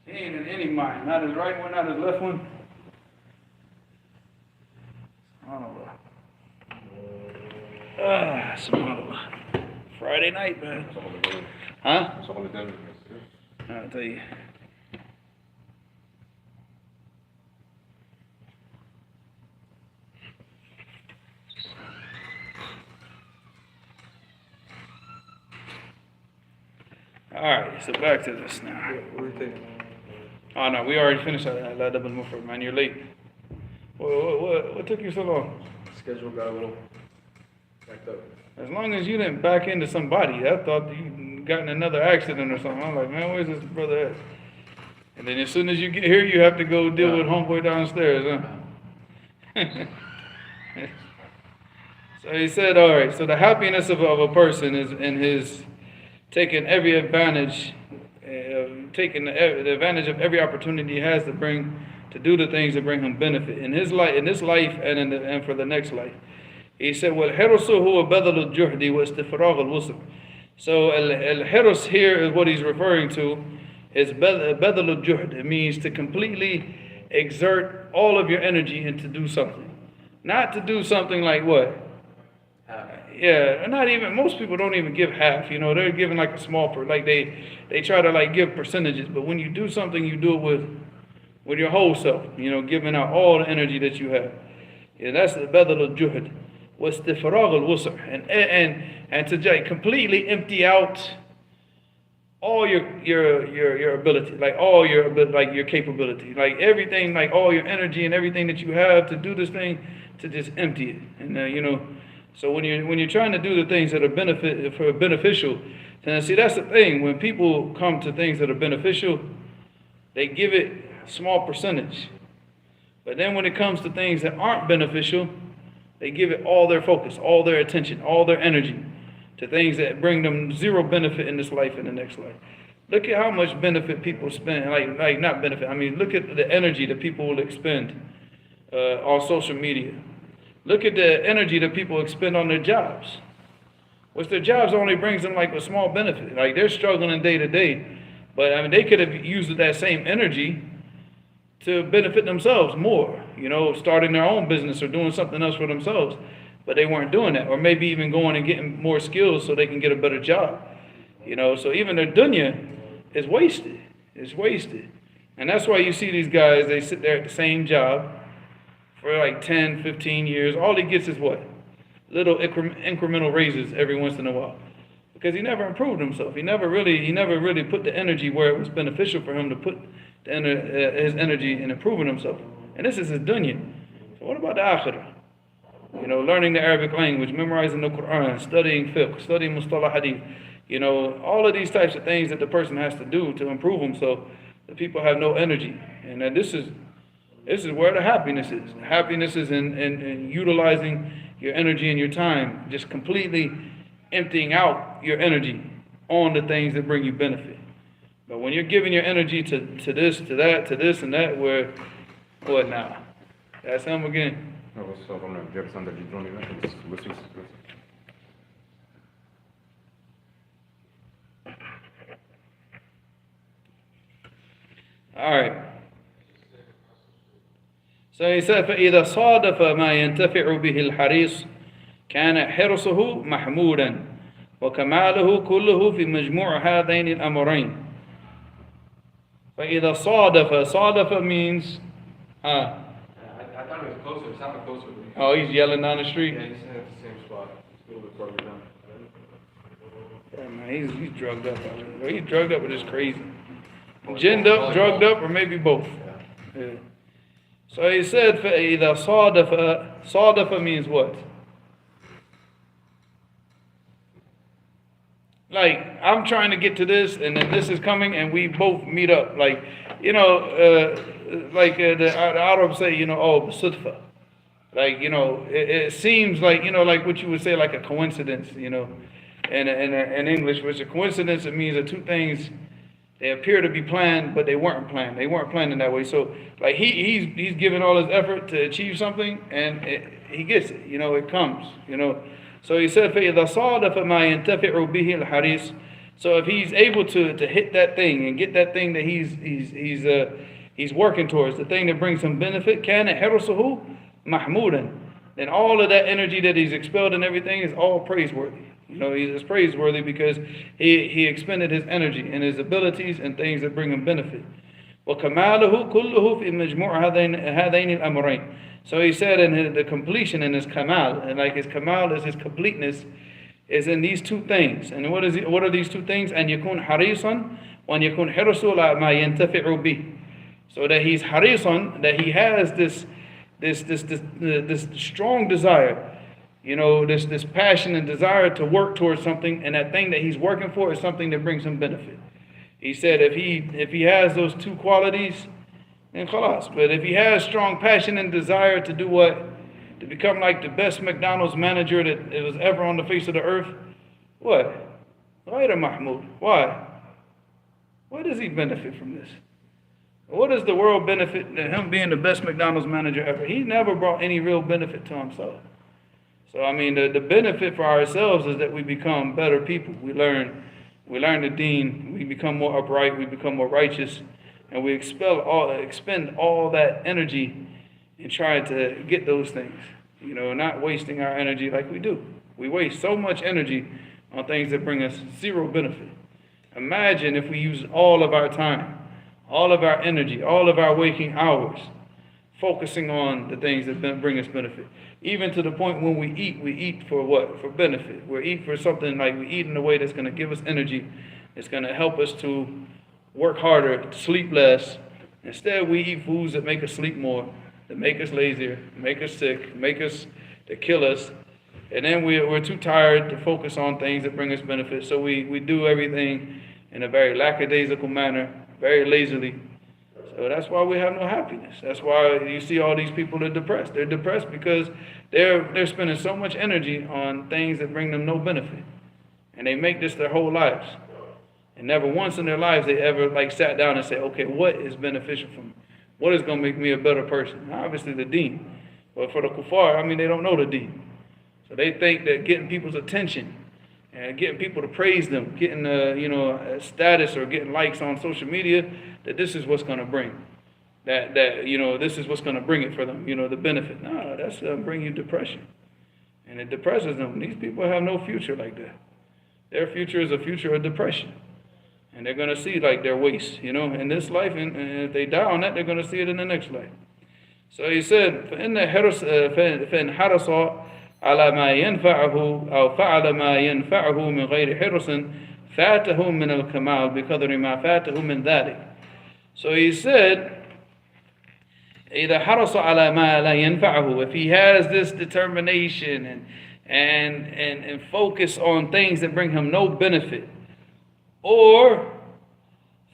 He ain't in any mind. Not his right one, not his left one. SubhanAllah. SubhanAllah. Friday night, man. Huh? I'll tell you. Alright, so back to this now. What do you think? Oh no, we already finished Adab al-Mufrad, man. You're late. What took you so long? Schedule got a little backed up. As long as you didn't back into somebody, I thought you got in another accident or something. I'm like, man, where's this brother at? And then as soon as you get here, you have to go deal with homeboy downstairs, huh? So he said, all right, so the happiness of a person is in his taking every advantage, taking the advantage of every opportunity he has to do the things that bring him benefit in his life, and for the next life. He said, "Well, So al-hirs here is what he's referring to. Is badal al-juhd. It means to completely exert all of your energy and to do something, not to do something like what. Yeah, not even, most people don't even give half, they're giving like a small, like they try to like give percentages, but when you do something, you do it with your whole self, giving out all the energy that you have. Yeah, that's the badal al-juhd. Wastifragh al-wusr, and to just completely empty out all your ability, like all your capability, like everything, like all your energy and everything that you have to do this thing, to just empty it, and So when you're trying to do the things that are beneficial, then see, that's the thing. When people come to things that are beneficial, they give it a small percentage. But then when it comes to things that aren't beneficial, they give it all their focus, all their attention, all their energy to things that bring them zero benefit in this life and the next life. Look at how much benefit people spend, like not benefit. I mean, look at the energy that people will expend on social media. Look at the energy that people expend on their jobs. Which their jobs only brings them like a small benefit. Like they're struggling day to day. But I mean, they could have used that same energy to benefit themselves more. Starting their own business or doing something else for themselves. But they weren't doing that. Or maybe even going and getting more skills so they can get a better job. So even their dunya is wasted. It's wasted. And that's why you see these guys, they sit there at the same job for like 10, 15 years. All he gets is what? Little incremental raises every once in a while. Because he never improved himself. He never really put the energy where it was beneficial for him to put his energy in improving himself. And this is his dunya. So what about the akhirah? Learning the Arabic language, memorizing the Quran, studying fiqh, studying mustalah hadith. All of these types of things that the person has to do to improve himself. The people have no energy. And this is where the happiness is. Happiness is in utilizing your energy and your time, just completely emptying out your energy on the things that bring you benefit. But when you're giving your energy to this, to that, to this and that, what now? That's him again. All right. So he said, فإذا صادف ما ينتفع به الحريص كان حرصه محمودا وكماله كله في مجموع هذين الأمرين. فإذا صادف means I thought it was closer. It sounded closer to me. Oh, he's yelling down the street. Yeah, he's at the same spot. It's a little bit further down. Yeah, man, he's drugged up. He's drugged up, but it's crazy. Ginned up, drugged up, or maybe both. Yeah. So he said, فَإِذَا صَادَفَ means what? Like, I'm trying to get to this, and then this is coming, and we both meet up. Like, the Arabs say, بِصُدْفَ. Like, it seems like, like what you would say, like a coincidence, in English, which a coincidence, it means that two things, they appear to be planned, but they weren't planned. They weren't planned in that way. So, like, he's giving all his effort to achieve something, and he gets it. It comes. So he said, فَإِذَا صَادَفَ مَا يَنْتَفِعُ بِهِ الْحَرِيص. So if he's able to hit that thing and get that thing that he's working towards, the thing that brings him benefit, kana hirsuhu mahmudan, then all of that energy that he's expelled and everything is all praiseworthy. He's praiseworthy because he expended his energy and his abilities and things that bring him benefit. وَكَمَالُهُ كُلُّهُ فِي مَجْمُوعِ هَذَيْنِ الْأَمْرَيْنِ. So he said in the completion in his kamal, and like his kamal is his completeness, is in these two things. And what are these two things? أَنْ يَكُونْ حَرِيصًا وَأَنْ يَكُونْ حِرْصُ لَا مَا يَنْتَفِعُ بِهِ. So that he's harisan, that he has this strong desire, this passion and desire to work towards something, and that thing that he's working for is something that brings him benefit. He said if he has those two qualities, then khalas. But if he has strong passion and desire to do what? To become like the best McDonald's manager that was ever on the face of the earth, what? Ghayra Mahmoud. Why? Why does he benefit from this? What does the world benefit him being the best McDonald's manager ever? He never brought any real benefit to himself. So I mean, the benefit for ourselves is that we become better people. We learn the deen. We become more upright. We become more righteous, and we expend all that energy in trying to get those things. Not wasting our energy like we do. We waste so much energy on things that bring us zero benefit. Imagine if we use all of our time, all of our energy, all of our waking hours, focusing on the things that bring us benefit. Even to the point when we eat for what? For benefit. We eat for something like we eat in a way that's going to give us energy. It's going to help us to work harder, to sleep less. Instead, we eat foods that make us sleep more, that make us lazier, make us sick, that kill us. And then we're too tired to focus on things that bring us benefit. So we do everything in a very lackadaisical manner, very lazily. So that's why we have no happiness. That's why you see all these people are depressed. They're depressed because they're spending so much energy on things that bring them no benefit. And they make this their whole lives. And never once in their lives they ever sat down and said, okay, what is beneficial for me? What is going to make me a better person? Obviously the deen. But for the kuffar, they don't know the deen. So they think that getting people's attention and getting people to praise them, getting status or getting likes on social media, that this is what's going to bring. That this is what's going to bring it for them, the benefit. No, that's going to bring you depression. And it depresses them. These people have no future like that. Their future is a future of depression. And they're going to see their waste, in this life. And if they die on that, they're going to see it in the next life. So he said, فَإِنْ حَرَصَ على ما ينفعه أو فعل ما ينفعه من غير حرص فاته من الكمال بقدر ما فاته من ذلك. So he said, إذا حرص على ما لا ينفعه, if he has this determination and focus on things that bring him no benefit, or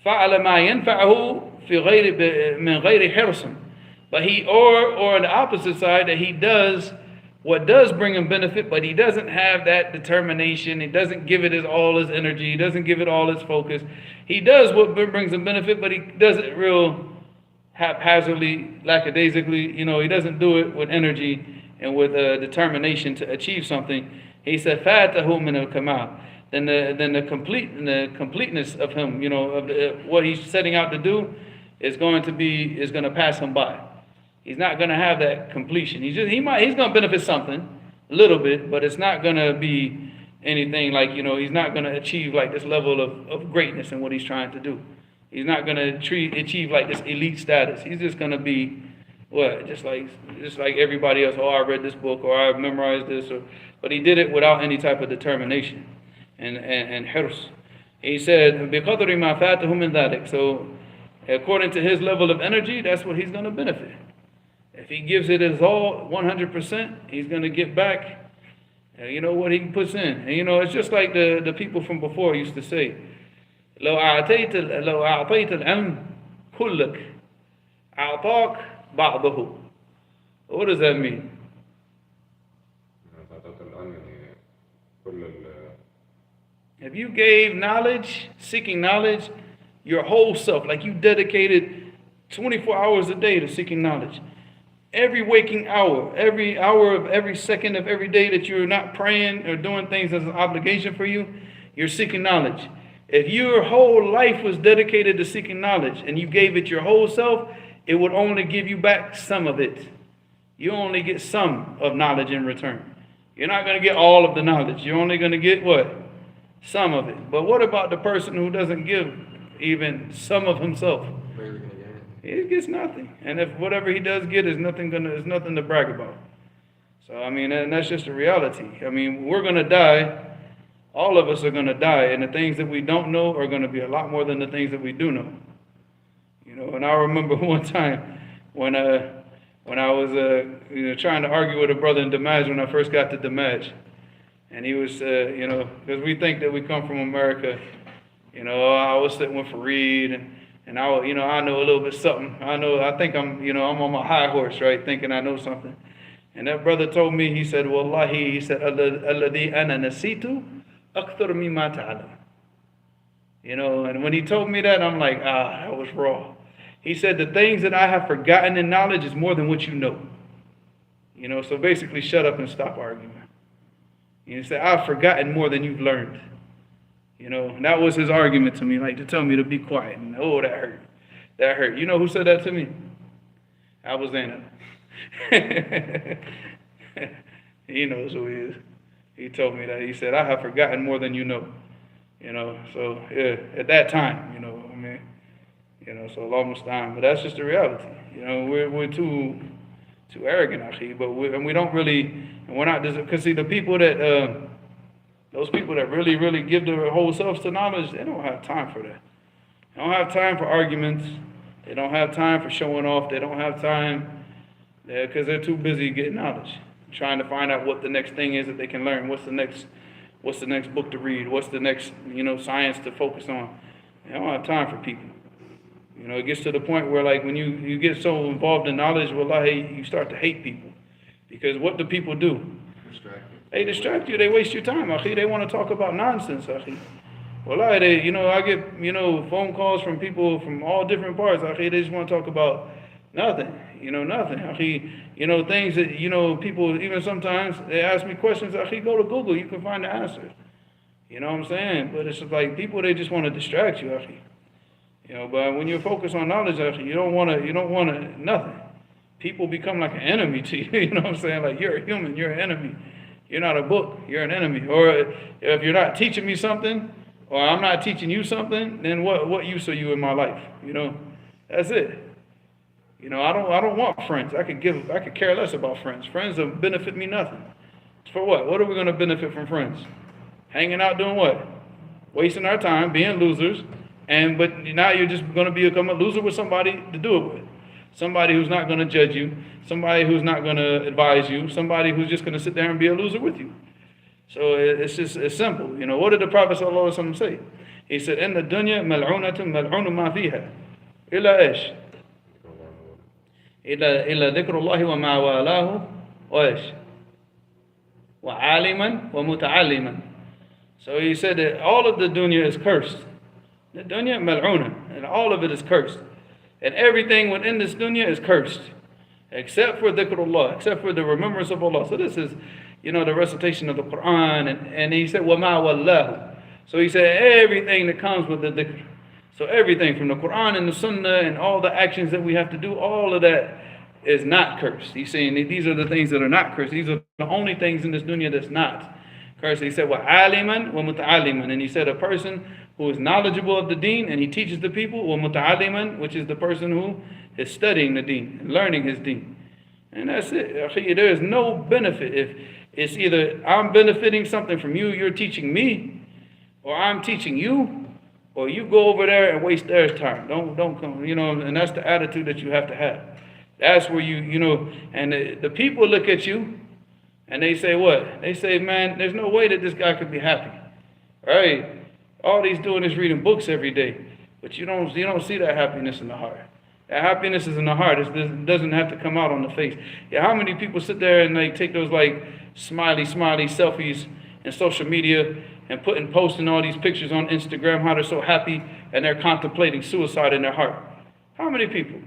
فعل ما ينفعه في غير من غير حرص, but he or on the opposite side, that he does what does bring him benefit, but he doesn't have that determination. He doesn't give it all his energy. He doesn't give it all his focus. He does what brings him benefit, but he does it real haphazardly, lackadaisically. He doesn't do it with energy and with determination to achieve something. He said, "Fatahu min al-kamal." Then the completeness of him, of what he's setting out to do, is going to pass him by. He's not going to have that completion. He's going to benefit something, a little bit, but it's not going to be anything he's not going to achieve this level of greatness in what he's trying to do. He's not going to achieve this elite status. He's just going to be just like everybody else. Oh, I read this book, or I memorized this, but he did it without any type of determination and hirs. He said, بِقَدْرِ مَا فَاتَهُ مِنْ ذَلِكَ. So according to his level of energy, that's what he's going to benefit. If he gives it his all, 100%, he's going to get back, what he puts in. And, it's just like the people from before used to say, لو أعطيت العلم كلك أعطاك بعضه. What does that mean? If you gave knowledge, seeking knowledge, your whole self, you dedicated 24 hours a day to seeking knowledge, every waking hour, every hour of every second of every day that you're not praying or doing things as an obligation for you, you're seeking knowledge. If your whole life was dedicated to seeking knowledge and you gave it your whole self, it would only give you back some of it. You only get some of knowledge in return. You're not going to get all of the knowledge. You're only going to get what? Some of it. But what about the person who doesn't give even some of himself? He gets nothing. And if whatever he does get is nothing to brag about. So I mean, and that's just a reality. I mean, we're going to die. All of us are going to die, and the things that we don't know are going to be a lot more than the things that we do know. You know, and I remember one time when I was trying to argue with a brother in Damaj when I first got to Damaj, and he was because we think that we come from America. You know, I was sitting with Fareed, and I know a little bit something. I think I'm on my high horse, right, thinking I know something. And that brother told me, he said, Wallahi, he said, Alladhi ana nasitu akthar mimma ta'lam. You know, and when he told me that, I'm like, I was raw. He said, the things that I have forgotten in knowledge is more than what you know. You know, so basically shut up and stop arguing. He said, I've forgotten more than you've learned. You know, and that was his argument to me, like to tell me to be quiet. And oh, that hurt. That hurt. You know who said that to me? I was Adab. He knows who he is. He told me that. He said, I have forgotten more than you know. You know, so yeah, at that time, you know, I mean, you know, so almost time. But that's just the reality. You know, we're too arrogant, actually. But we don't really, and we're not, because see, the people that, those people that really, really give their whole selves to knowledge, they don't have time for that. They don't have time for arguments. They don't have time for showing off. They don't have time because they're too busy getting knowledge, trying to find out what the next thing is that they can learn. What's the next book to read? What's the next, science to focus on? They don't have time for people. You know, it gets to the point where, like, when you get so involved in knowledge, wallahi, you start to hate people. Because what do people do? They distract you. They waste your time, akhi. They want to talk about nonsense, akhi. Wallahi, I get, phone calls from people from all different parts, akhi. They just want to talk about nothing, nothing, akhi. Things that, people, even sometimes, they ask me questions, akhi, go to Google, you can find the answers. You know what I'm saying? But it's just like people, they just want to distract you, akhi. But when you're focused on knowledge, akhi, you don't want to, nothing. People become like an enemy to you, you know what I'm saying? Like, you're a human, you're an enemy. You're not a book, you're an enemy. Or if you're not teaching me something, or I'm not teaching you something, then what use are you in my life? That's it. I don't want friends. I could care less about friends. Friends don't benefit me nothing. For what? What are we going to benefit from friends? Hanging out doing what? Wasting our time, being losers, but now you're just going to become a loser with somebody to do it with. Somebody who's not going to judge you, somebody who's not going to advise you, somebody who's just going to sit there and be a loser with you. So it's simple. What did the Prophet ﷺ say? He said, "Inna dunya mal'unatun mal'unu ma fiha, illa ish, illa dhikrullahi wa ma walahu wa ish, wa aliman wa muta'alliman." So he said that all of the dunya is cursed. The dunya mal'una, and all of it is cursed. And everything within this dunya is cursed, except for dhikrullah, except for the remembrance of Allah. So this is, the recitation of the Quran. And he said, وَمَا وَاللَّهُ. So he said everything that comes with the dhikr. So everything from the Quran and the Sunnah and all the actions that we have to do, all of that is not cursed. He's saying that these are the things that are not cursed. These are the only things in this dunya that's not cursed. He said, وَعَالِمًا وَمُتَعَالِمًا. And he said a person who is knowledgeable of the deen and he teaches the people, وَمُتَعَالِمًا, which is the person who is studying the deen and learning his deen. And that's it. There is no benefit if it's either I'm benefiting something from you, you're teaching me, or I'm teaching you, or you go over there and waste their time. Don't come, and that's the attitude that you have to have. That's where and the people look at you and they say what? They say, man, there's no way that this guy could be happy. Right? All he's doing is reading books every day. But you don't see that happiness in the heart. That happiness is in the heart. It doesn't have to come out on the face. Yeah, how many people sit there and take those smiley selfies in social media and posting all these pictures on Instagram, how they're so happy and they're contemplating suicide in their heart? How many people?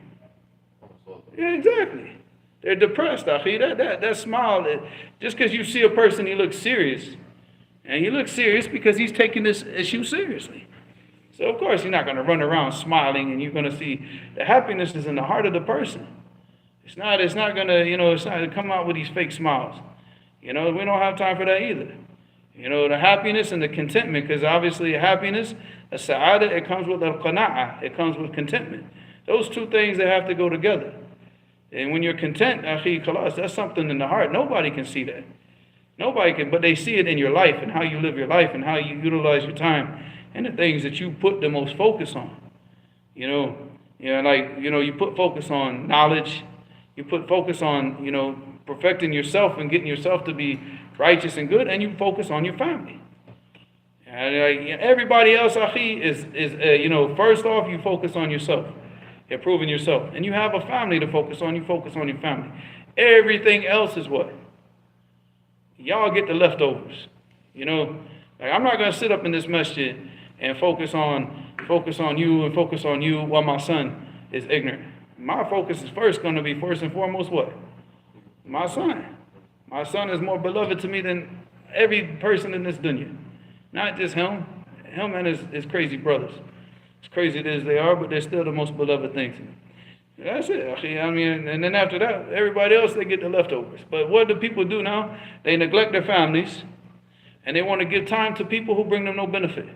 Yeah, exactly. They're depressed, akhi. That smile, just because you see a person, he looks serious. And he looks serious because he's taking this issue seriously. So of course you're not going to run around smiling, and you're going to see the happiness is in the heart of the person. It's not going to, it's not going to come out with these fake smiles. We don't have time for that either. The happiness and the contentment, because obviously happiness, a sa'ada, it comes with al-qana'ah, it comes with contentment. Those two things, they have to go together. And when you're content, akhi, khalas, that's something in the heart. Nobody can see that. Nobody can, but they see it in your life and how you live your life and how you utilize your time and the things that you put the most focus on. You put focus on knowledge. You put focus on, perfecting yourself and getting yourself to be righteous and good, and you focus on your family. And everybody else, akhi, is first off, you focus on yourself, improving yourself. And you have a family to focus on, you focus on your family. Everything else is what? Y'all get the leftovers. I'm not going to sit up in this masjid and focus on you and focus on you while my son is ignorant. My focus is going to be first and foremost what? My son. My son is more beloved to me than every person in this dunya. Not just him and his crazy brothers. As crazy as they are, but they're still the most beloved thing to me. That's it. And then after that, everybody else, they get the leftovers. But what do people do now? They neglect their families, and they want to give time to people who bring them no benefit.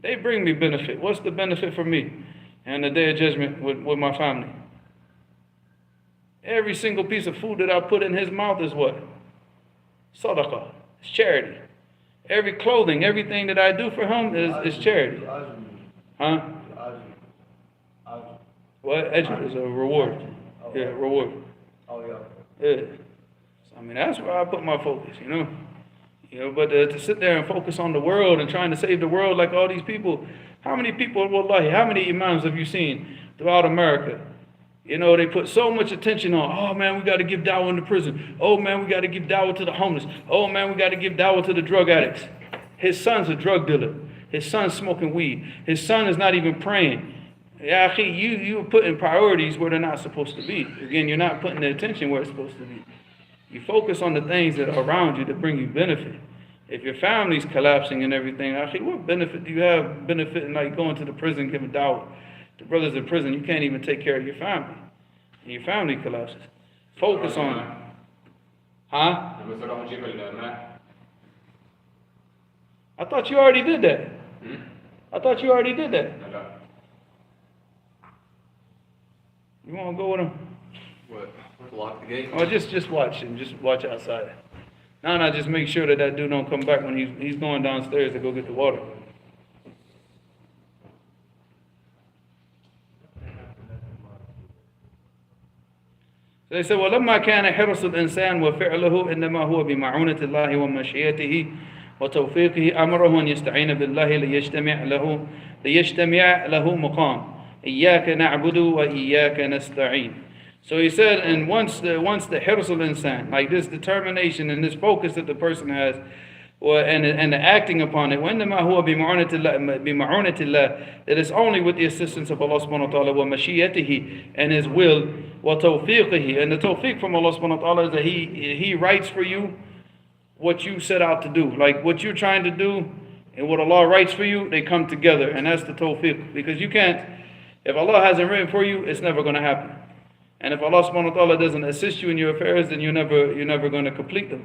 They bring me benefit. What's the benefit for me and the day of judgment with my family? Every single piece of food that I put in his mouth is what? Sadaqah. It's charity. Every clothing, everything that I do for him is charity. Huh? What? Ajr is a reward. Yeah, reward. Oh, yeah. Yeah. So, that's where I put my focus, But to sit there and focus on the world and trying to save the world like all these people, how many people, wallahi, how many imams have you seen throughout America? They put so much attention on, oh man, we got to give dawah in the prison. Oh man, we got to give dawah to the homeless. Oh man, we got to give dawah to the drug addicts. His son's a drug dealer. His son's smoking weed. His son is not even praying. Yeah, you're putting priorities where they're not supposed to be. Again, you're not putting the attention where it's supposed to be. You focus on the things that are around you that bring you benefit. If your family's collapsing and everything, what benefit do you have? Benefit in like going to the prison, giving dawah. The brothers in prison, you can't even take care of your family. And your family collapses. Focus on. Huh? I thought you already did that. I thought you already did that. You want to go with him? What? Lock the gate? Or just watch and just watch outside. No, just make sure that dude don't come back when he's going downstairs to go get the water. So they said, وَلَمَّا كَانَ حِرْصُ الْإِنسَانِ وَفِعْلُهُ إِنَّمَا هُوَ بِمَعُونَةِ اللَّهِ وَمَشِيَّتِهِ وتوفيقه أمره أن يستعين بالله ليجتمع له مقام إياك نعبد وإياك نستعين. So he said, and once the hirs al-insan, like this determination and this focus that the person has, and the acting upon it, وإنما هو بمعونة الله, that is only with the assistance of Allah subhanahu wa ta'ala, ومشيئته, and His will, وتوفيقه, and the tawfiq from Allah subhanahu wa ta'ala is that He writes for you what you set out to do. Like what you're trying to do and what Allah writes for you, they come together, and that's the tawfiq. Because you can't, if Allah hasn't written for you, it's never going to happen. And if Allah subhanahu wa ta'ala doesn't assist you in your affairs, then you're never going to complete them.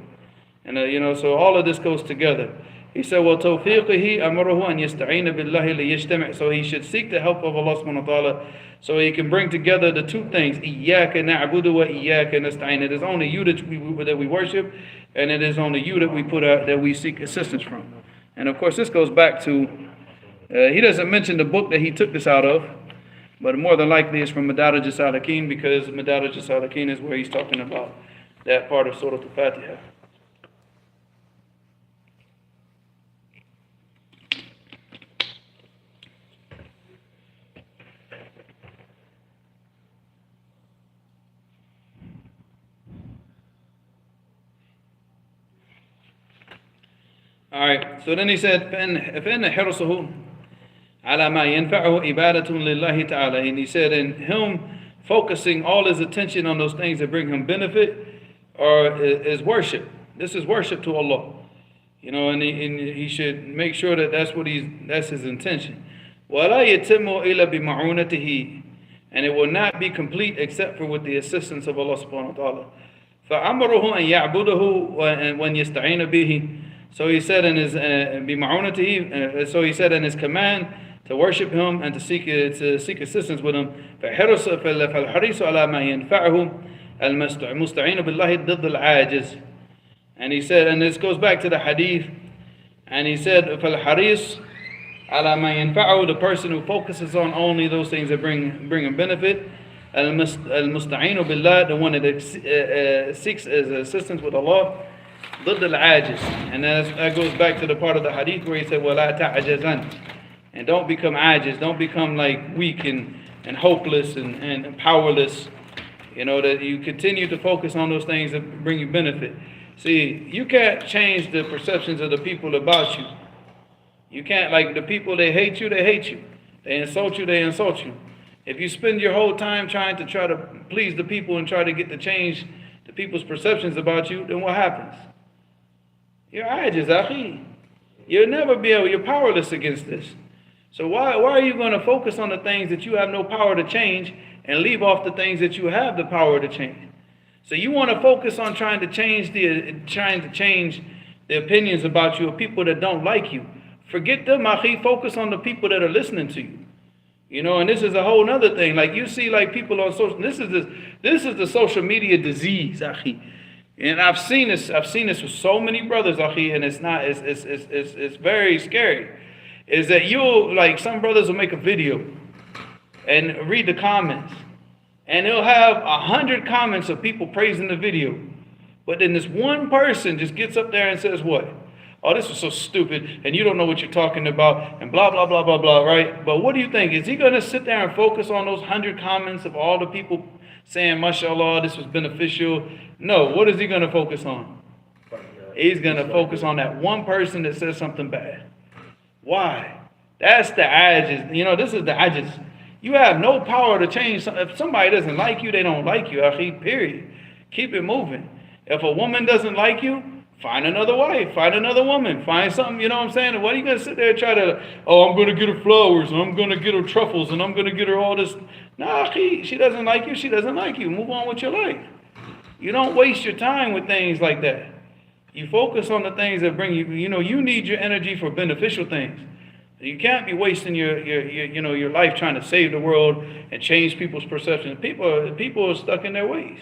And so all of this goes together. He said, وَتَوْفِيقِهِ أَمَرَهُ أَنْ يَسْتَعِينَ بِاللَّهِ لِيَجْتَمِعْ. So he should seek the help of Allah subhanahu wa ta'ala so he can bring together the two things. إِيَّاكَ نَعْبُدُ وَإِيَّاكَ نَسْتَعِينَ. It is only you that we worship, and it is only you that we seek assistance from. And of course this goes back to, he doesn't mention the book that he took this out of, but more than likely it's from Madarij al-Salikin, because Madarij al-Salikin is where he's talking about that part of Surah Al-Fatiha. Alright, so then he said, فَإِنَّ حِرْصُهُ عَلَى مَا يَنْفَعُهُ إِبَادَةٌ لِلَّهِ تَعَالَى. And he said, in him focusing all his attention on those things that bring him benefit is worship. This is worship to Allah. And he should make sure that that's his intention. وَلَا يَتِمُّ إِلَّا بِمَعُونَتِهِ, and it will not be complete except for with the assistance of Allah subhanahu wa ta'ala. فَأَمْرُهُ أَن يَعْبُدَهُ وَأَن يَسْتَعِينَ بِهِ. So he said in his so he said in his command to worship him and to seek assistance with him. فَالْحَرِيصُ عَلَى مَا يَنْفَعُهُ الْمُسْتَعِينُ بِاللَّهِ ضِدُّ الْعَاجِزِ. And he said, and this goes back to the hadith, and he said, فَالْحَرِيصُ عَلَى مَا يَنْفَعُهُ, the person who focuses on only those things that bring him benefit. الْمُسْتَعِينُ بِاللَّهِ, the one that seeks assistance with Allah. ضد العاجز. And that goes back to the part of the hadith where he said, وَلَا تَعْجَزًا, and don't become ajiz, don't become like weak and hopeless and powerless. You know, that you continue to focus on those things that bring you benefit. See, you can't change the perceptions of the people about you. You can't, like the people, they hate you, they hate you. They insult you, they insult you. If you spend your whole time trying to please the people and try to get to change the people's perceptions about you, then what happens? You're ajiz, akhi. You'll never be able, you're powerless against this. So why are you going to focus on the things that you have no power to change and leave off the things that you have the power to change? So you want to focus on trying to change the opinions about you of people that don't like you. Forget them, akhi. Focus on the people that are listening to you. You know, and this is a whole other thing. Like you see, like people on social. This is the social media disease, akhi. And I've seen this with so many brothers, akhi, and it's very scary. Is that you'll, like, some brothers will make a video and read the comments, and they'll have 100 comments of people praising the video, but then this one person just gets up there and says what? Oh, this was so stupid, and you don't know what you're talking about, and blah, blah, blah, blah, blah, right? But what do you think? Is he going to sit there and focus on those 100 comments of all the people saying, mashallah, this was beneficial? No, what is he going to focus on? He's going to focus on that one person that says something bad. Why? That's the ajiz. You know, this is the ajiz. You have no power to change. If somebody doesn't like you, they don't like you, akhi, period. Keep it moving. If a woman doesn't like you, find another wife, find another woman, find something, you know what I'm saying? What are you going to sit there and try to, oh, I'm going to get her flowers, and I'm going to get her truffles, and I'm going to get her all this? Nah, akhi, she doesn't like you, she doesn't like you. Move on with your life. You don't waste your time with things like that. You focus on the things that bring you, you know, you need your energy for beneficial things. You can't be wasting your life trying to save the world and change people's perceptions. People are stuck in their ways.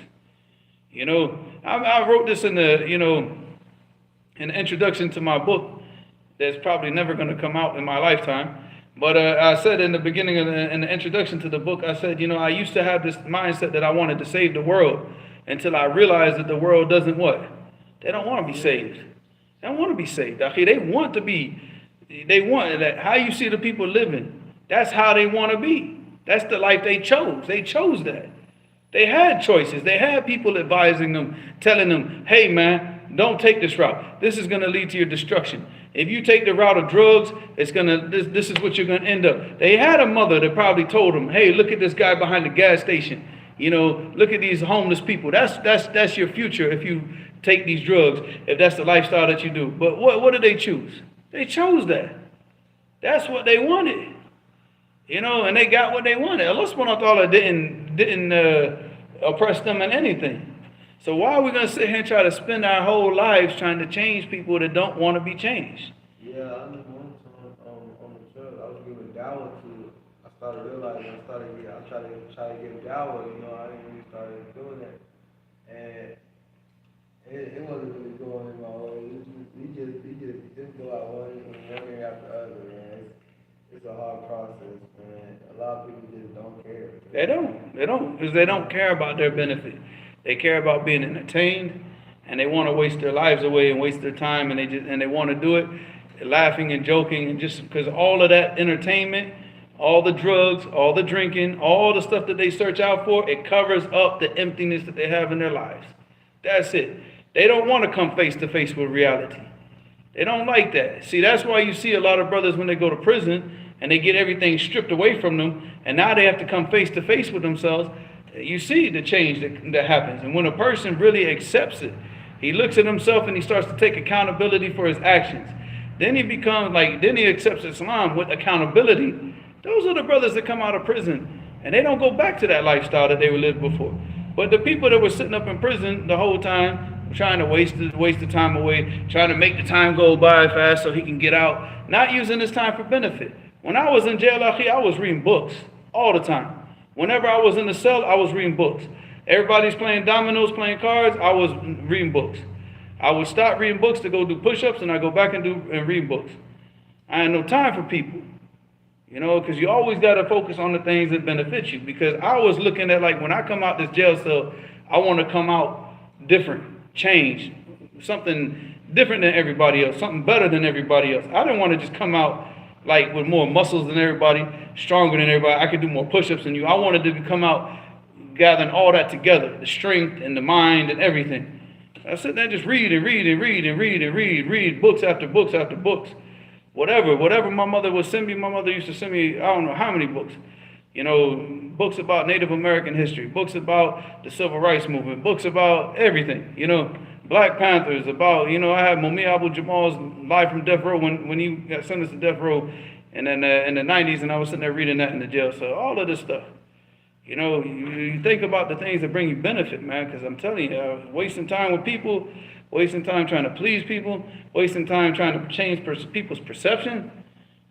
You know, I wrote this in the introduction to my book that's probably never going to come out in my lifetime. But I said in the beginning in the introduction to the book, I said, you know, I used to have this mindset that I wanted to save the world until I realized that the world doesn't what? They don't want to be saved. They don't want to be saved. They want that. How you see the people living, that's how they want to be. That's the life they chose. They chose that. They had choices. They had people advising them, telling them, hey man, don't take this route. This is going to lead to your destruction. If you take the route of drugs, this is what you're going to end up. They had a mother that probably told them, hey, look at this guy behind the gas station. You know, look at these homeless people. That's your future if you take these drugs, if that's the lifestyle that you do. But what did they choose? They chose that. That's what they wanted. You know, and they got what they wanted. Allah subhanahu wa ta'ala didn't oppress them in anything. So why are we going to sit here and try to spend our whole lives trying to change people that don't want to be changed? Yeah, I just one time on the church, I was giving dawah to, I started realizing, I try to give dawah, you know, I didn't really start doing that. And it wasn't really going in my way. We just go out one thing after the other, man. It's a hard process, man. A lot of people just don't care. They don't, because they don't care about their benefit. They care about being entertained, and they want to waste their lives away and waste their time, and they want to do it laughing and joking, and just because all of that entertainment, all the drugs, all the drinking, all the stuff that they search out for, it covers up the emptiness that they have in their lives. That's it. They don't want to come face to face with reality. They don't like that. See, that's why you see a lot of brothers when they go to prison and they get everything stripped away from them, and now they have to come face to face with themselves. You see the change that happens. And when a person really accepts it, he looks at himself and he starts to take accountability for his actions. Then he accepts Islam with accountability. Those are the brothers that come out of prison, and they don't go back to that lifestyle that they lived before. But the people that were sitting up in prison the whole time, trying to waste the time away, trying to make the time go by fast so he can get out, not using this time for benefit. When I was in jail, I was reading books all the time. Whenever I was in the cell, I was reading books. Everybody's playing dominoes, playing cards, I was reading books. I would stop reading books to go do push-ups, and I go back and read books. I had no time for people, because you always got to focus on the things that benefit you. Because I was looking at, like, when I come out this jail cell, I want to come out different, change, something different than everybody else, something better than everybody else. I didn't want to just come out like with more muscles than everybody, stronger than everybody. I could do more push-ups than you. I wanted to come out gathering all that together, the strength and the mind and everything. I sit there and just read and read and read and read and read books after books after books. Whatever my mother would send me, my mother used to send me, I don't know how many books. Books about Native American history, books about the Civil Rights Movement, books about everything, Black Panthers, about, I had Mumia Abu Jamal's Live from Death Row when he got sentenced to death row in the 90s, and I was sitting there reading that in the jail. So all of this stuff. You think about the things that bring you benefit, man, because I'm telling you, wasting time with people, wasting time trying to please people, wasting time trying to change people's perception.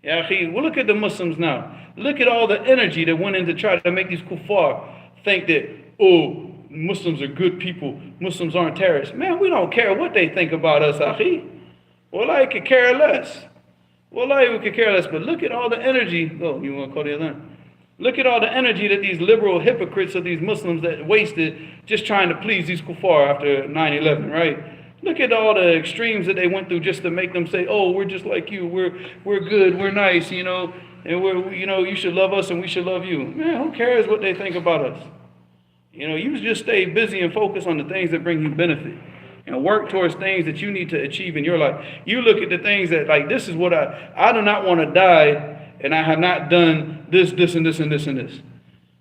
Yeah, well, look at the Muslims now. Look at all the energy that went in to try to make these kuffar think that, oh, Muslims are good people, Muslims aren't terrorists. Man, we don't care what they think about us, akhi. Wallahi, could care less. Wallahi, we could care less. But look at all the energy. Oh, you want to call the other one? Look at all the energy that these liberal hypocrites of these Muslims that wasted just trying to please these kuffar after 9/11, right? Look at all the extremes that they went through just to make them say, oh, we're just like you, we're good, we're nice, and you should love us and we should love you. Man, who cares what they think about us? You just stay busy and focus on the things that bring you benefit and work towards things that you need to achieve in your life. You look at the things that, like, this is what I do not want to die and I have not done this, this, and this, and this, and this.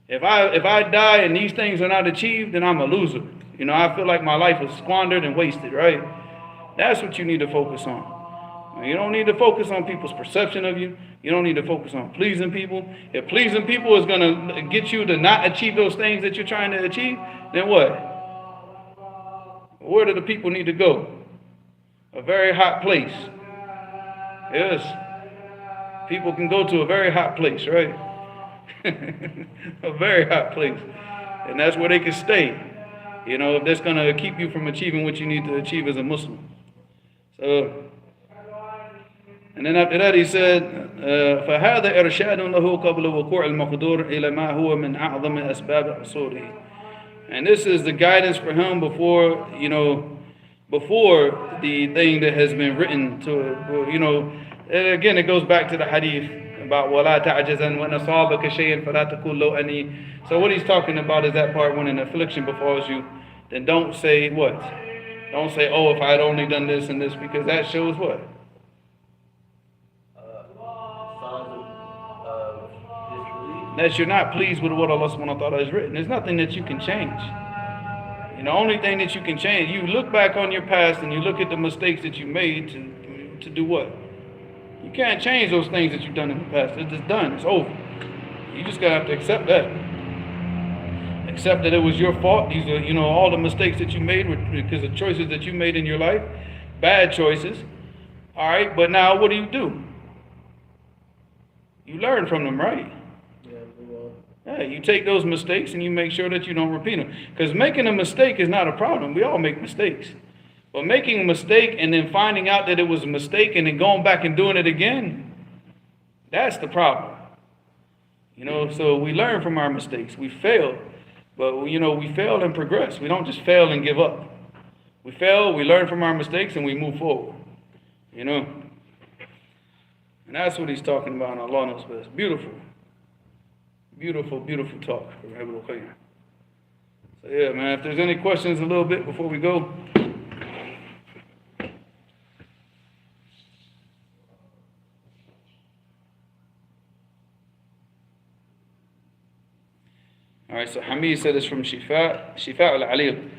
If I die and these things are not achieved, then I'm a loser. I feel like my life was squandered and wasted, right? That's what you need to focus on. You don't need to focus on people's perception of you. You don't need to focus on pleasing people. If pleasing people is going to get you to not achieve those things that you're trying to achieve, then what? Where do the people need to go? A very hot place. Yes. People can go to a very hot place, right? A very hot place. And that's where they can stay. If that's going to keep you from achieving what you need to achieve as a Muslim. So, and then after that he said, فَهَذَا إِرْشَادٌ لَهُ قَبْلَ وُقُوعِ الْمَقْدُورِ إِلَى مَا هُوَ مِنْ أَعْظَمِ أَسْبَابِ حُصُولِهِ. And this is the guidance for him before the thing that has been written to, and again, it goes back to the hadith about وَلَا تَعْجَزًا وَإِنْ أَصَابَكَ شَيْءٍ فَلَا تَقُلْ لَوْ أَنِي. So what he's talking about is that part when an affliction befalls you, then don't say what? Don't say, oh, if I had only done this and this, because that shows what? That you're not pleased with what Allah subhanahu wa ta'ala has written. There's nothing that you can change. The only thing that you can change, you look back on your past and you look at the mistakes that you made to do what? You can't change those things that you've done in the past. It's just done. It's over. You just gotta have to accept that. Accept that it was your fault. These are, all the mistakes that you made were because of choices that you made in your life. Bad choices. All right, but now what do? You learn from them, right? Yeah, you take those mistakes and you make sure that you don't repeat them. Because making a mistake is not a problem. We all make mistakes. But making a mistake and then finding out that it was a mistake and then going back and doing it again, that's the problem. So we learn from our mistakes. We fail. But, we fail and progress. We don't just fail and give up. We fail, we learn from our mistakes, and we move forward. And that's what he's talking about, and Allah knows best. Beautiful. Beautiful, beautiful talk. So yeah, man, if there's any questions a little bit before we go. All right, so Hamid said it's from Shifa al-Alil.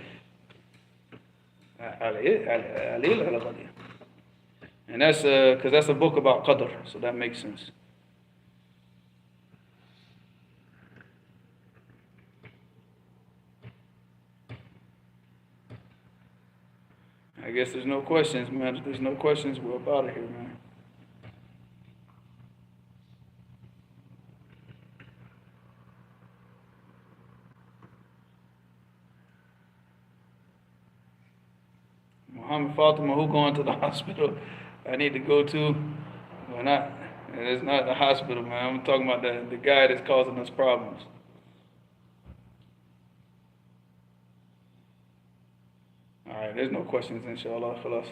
And that's because that's a book about Qadr, so that makes sense. I guess there's no questions, man. If there's no questions, we're up out of here, man. Muhammad Fatima, who going to the hospital? I need to go to. Well, not. And it's not the hospital, man. I'm talking about the guy that's causing us problems. All right, there's no questions, inshallah. خلاص.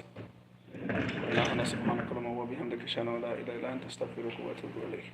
اللهم سبحانك اللهم وبحمدك اشهد ان لا اله الا انت استغفرك واتوب اليك.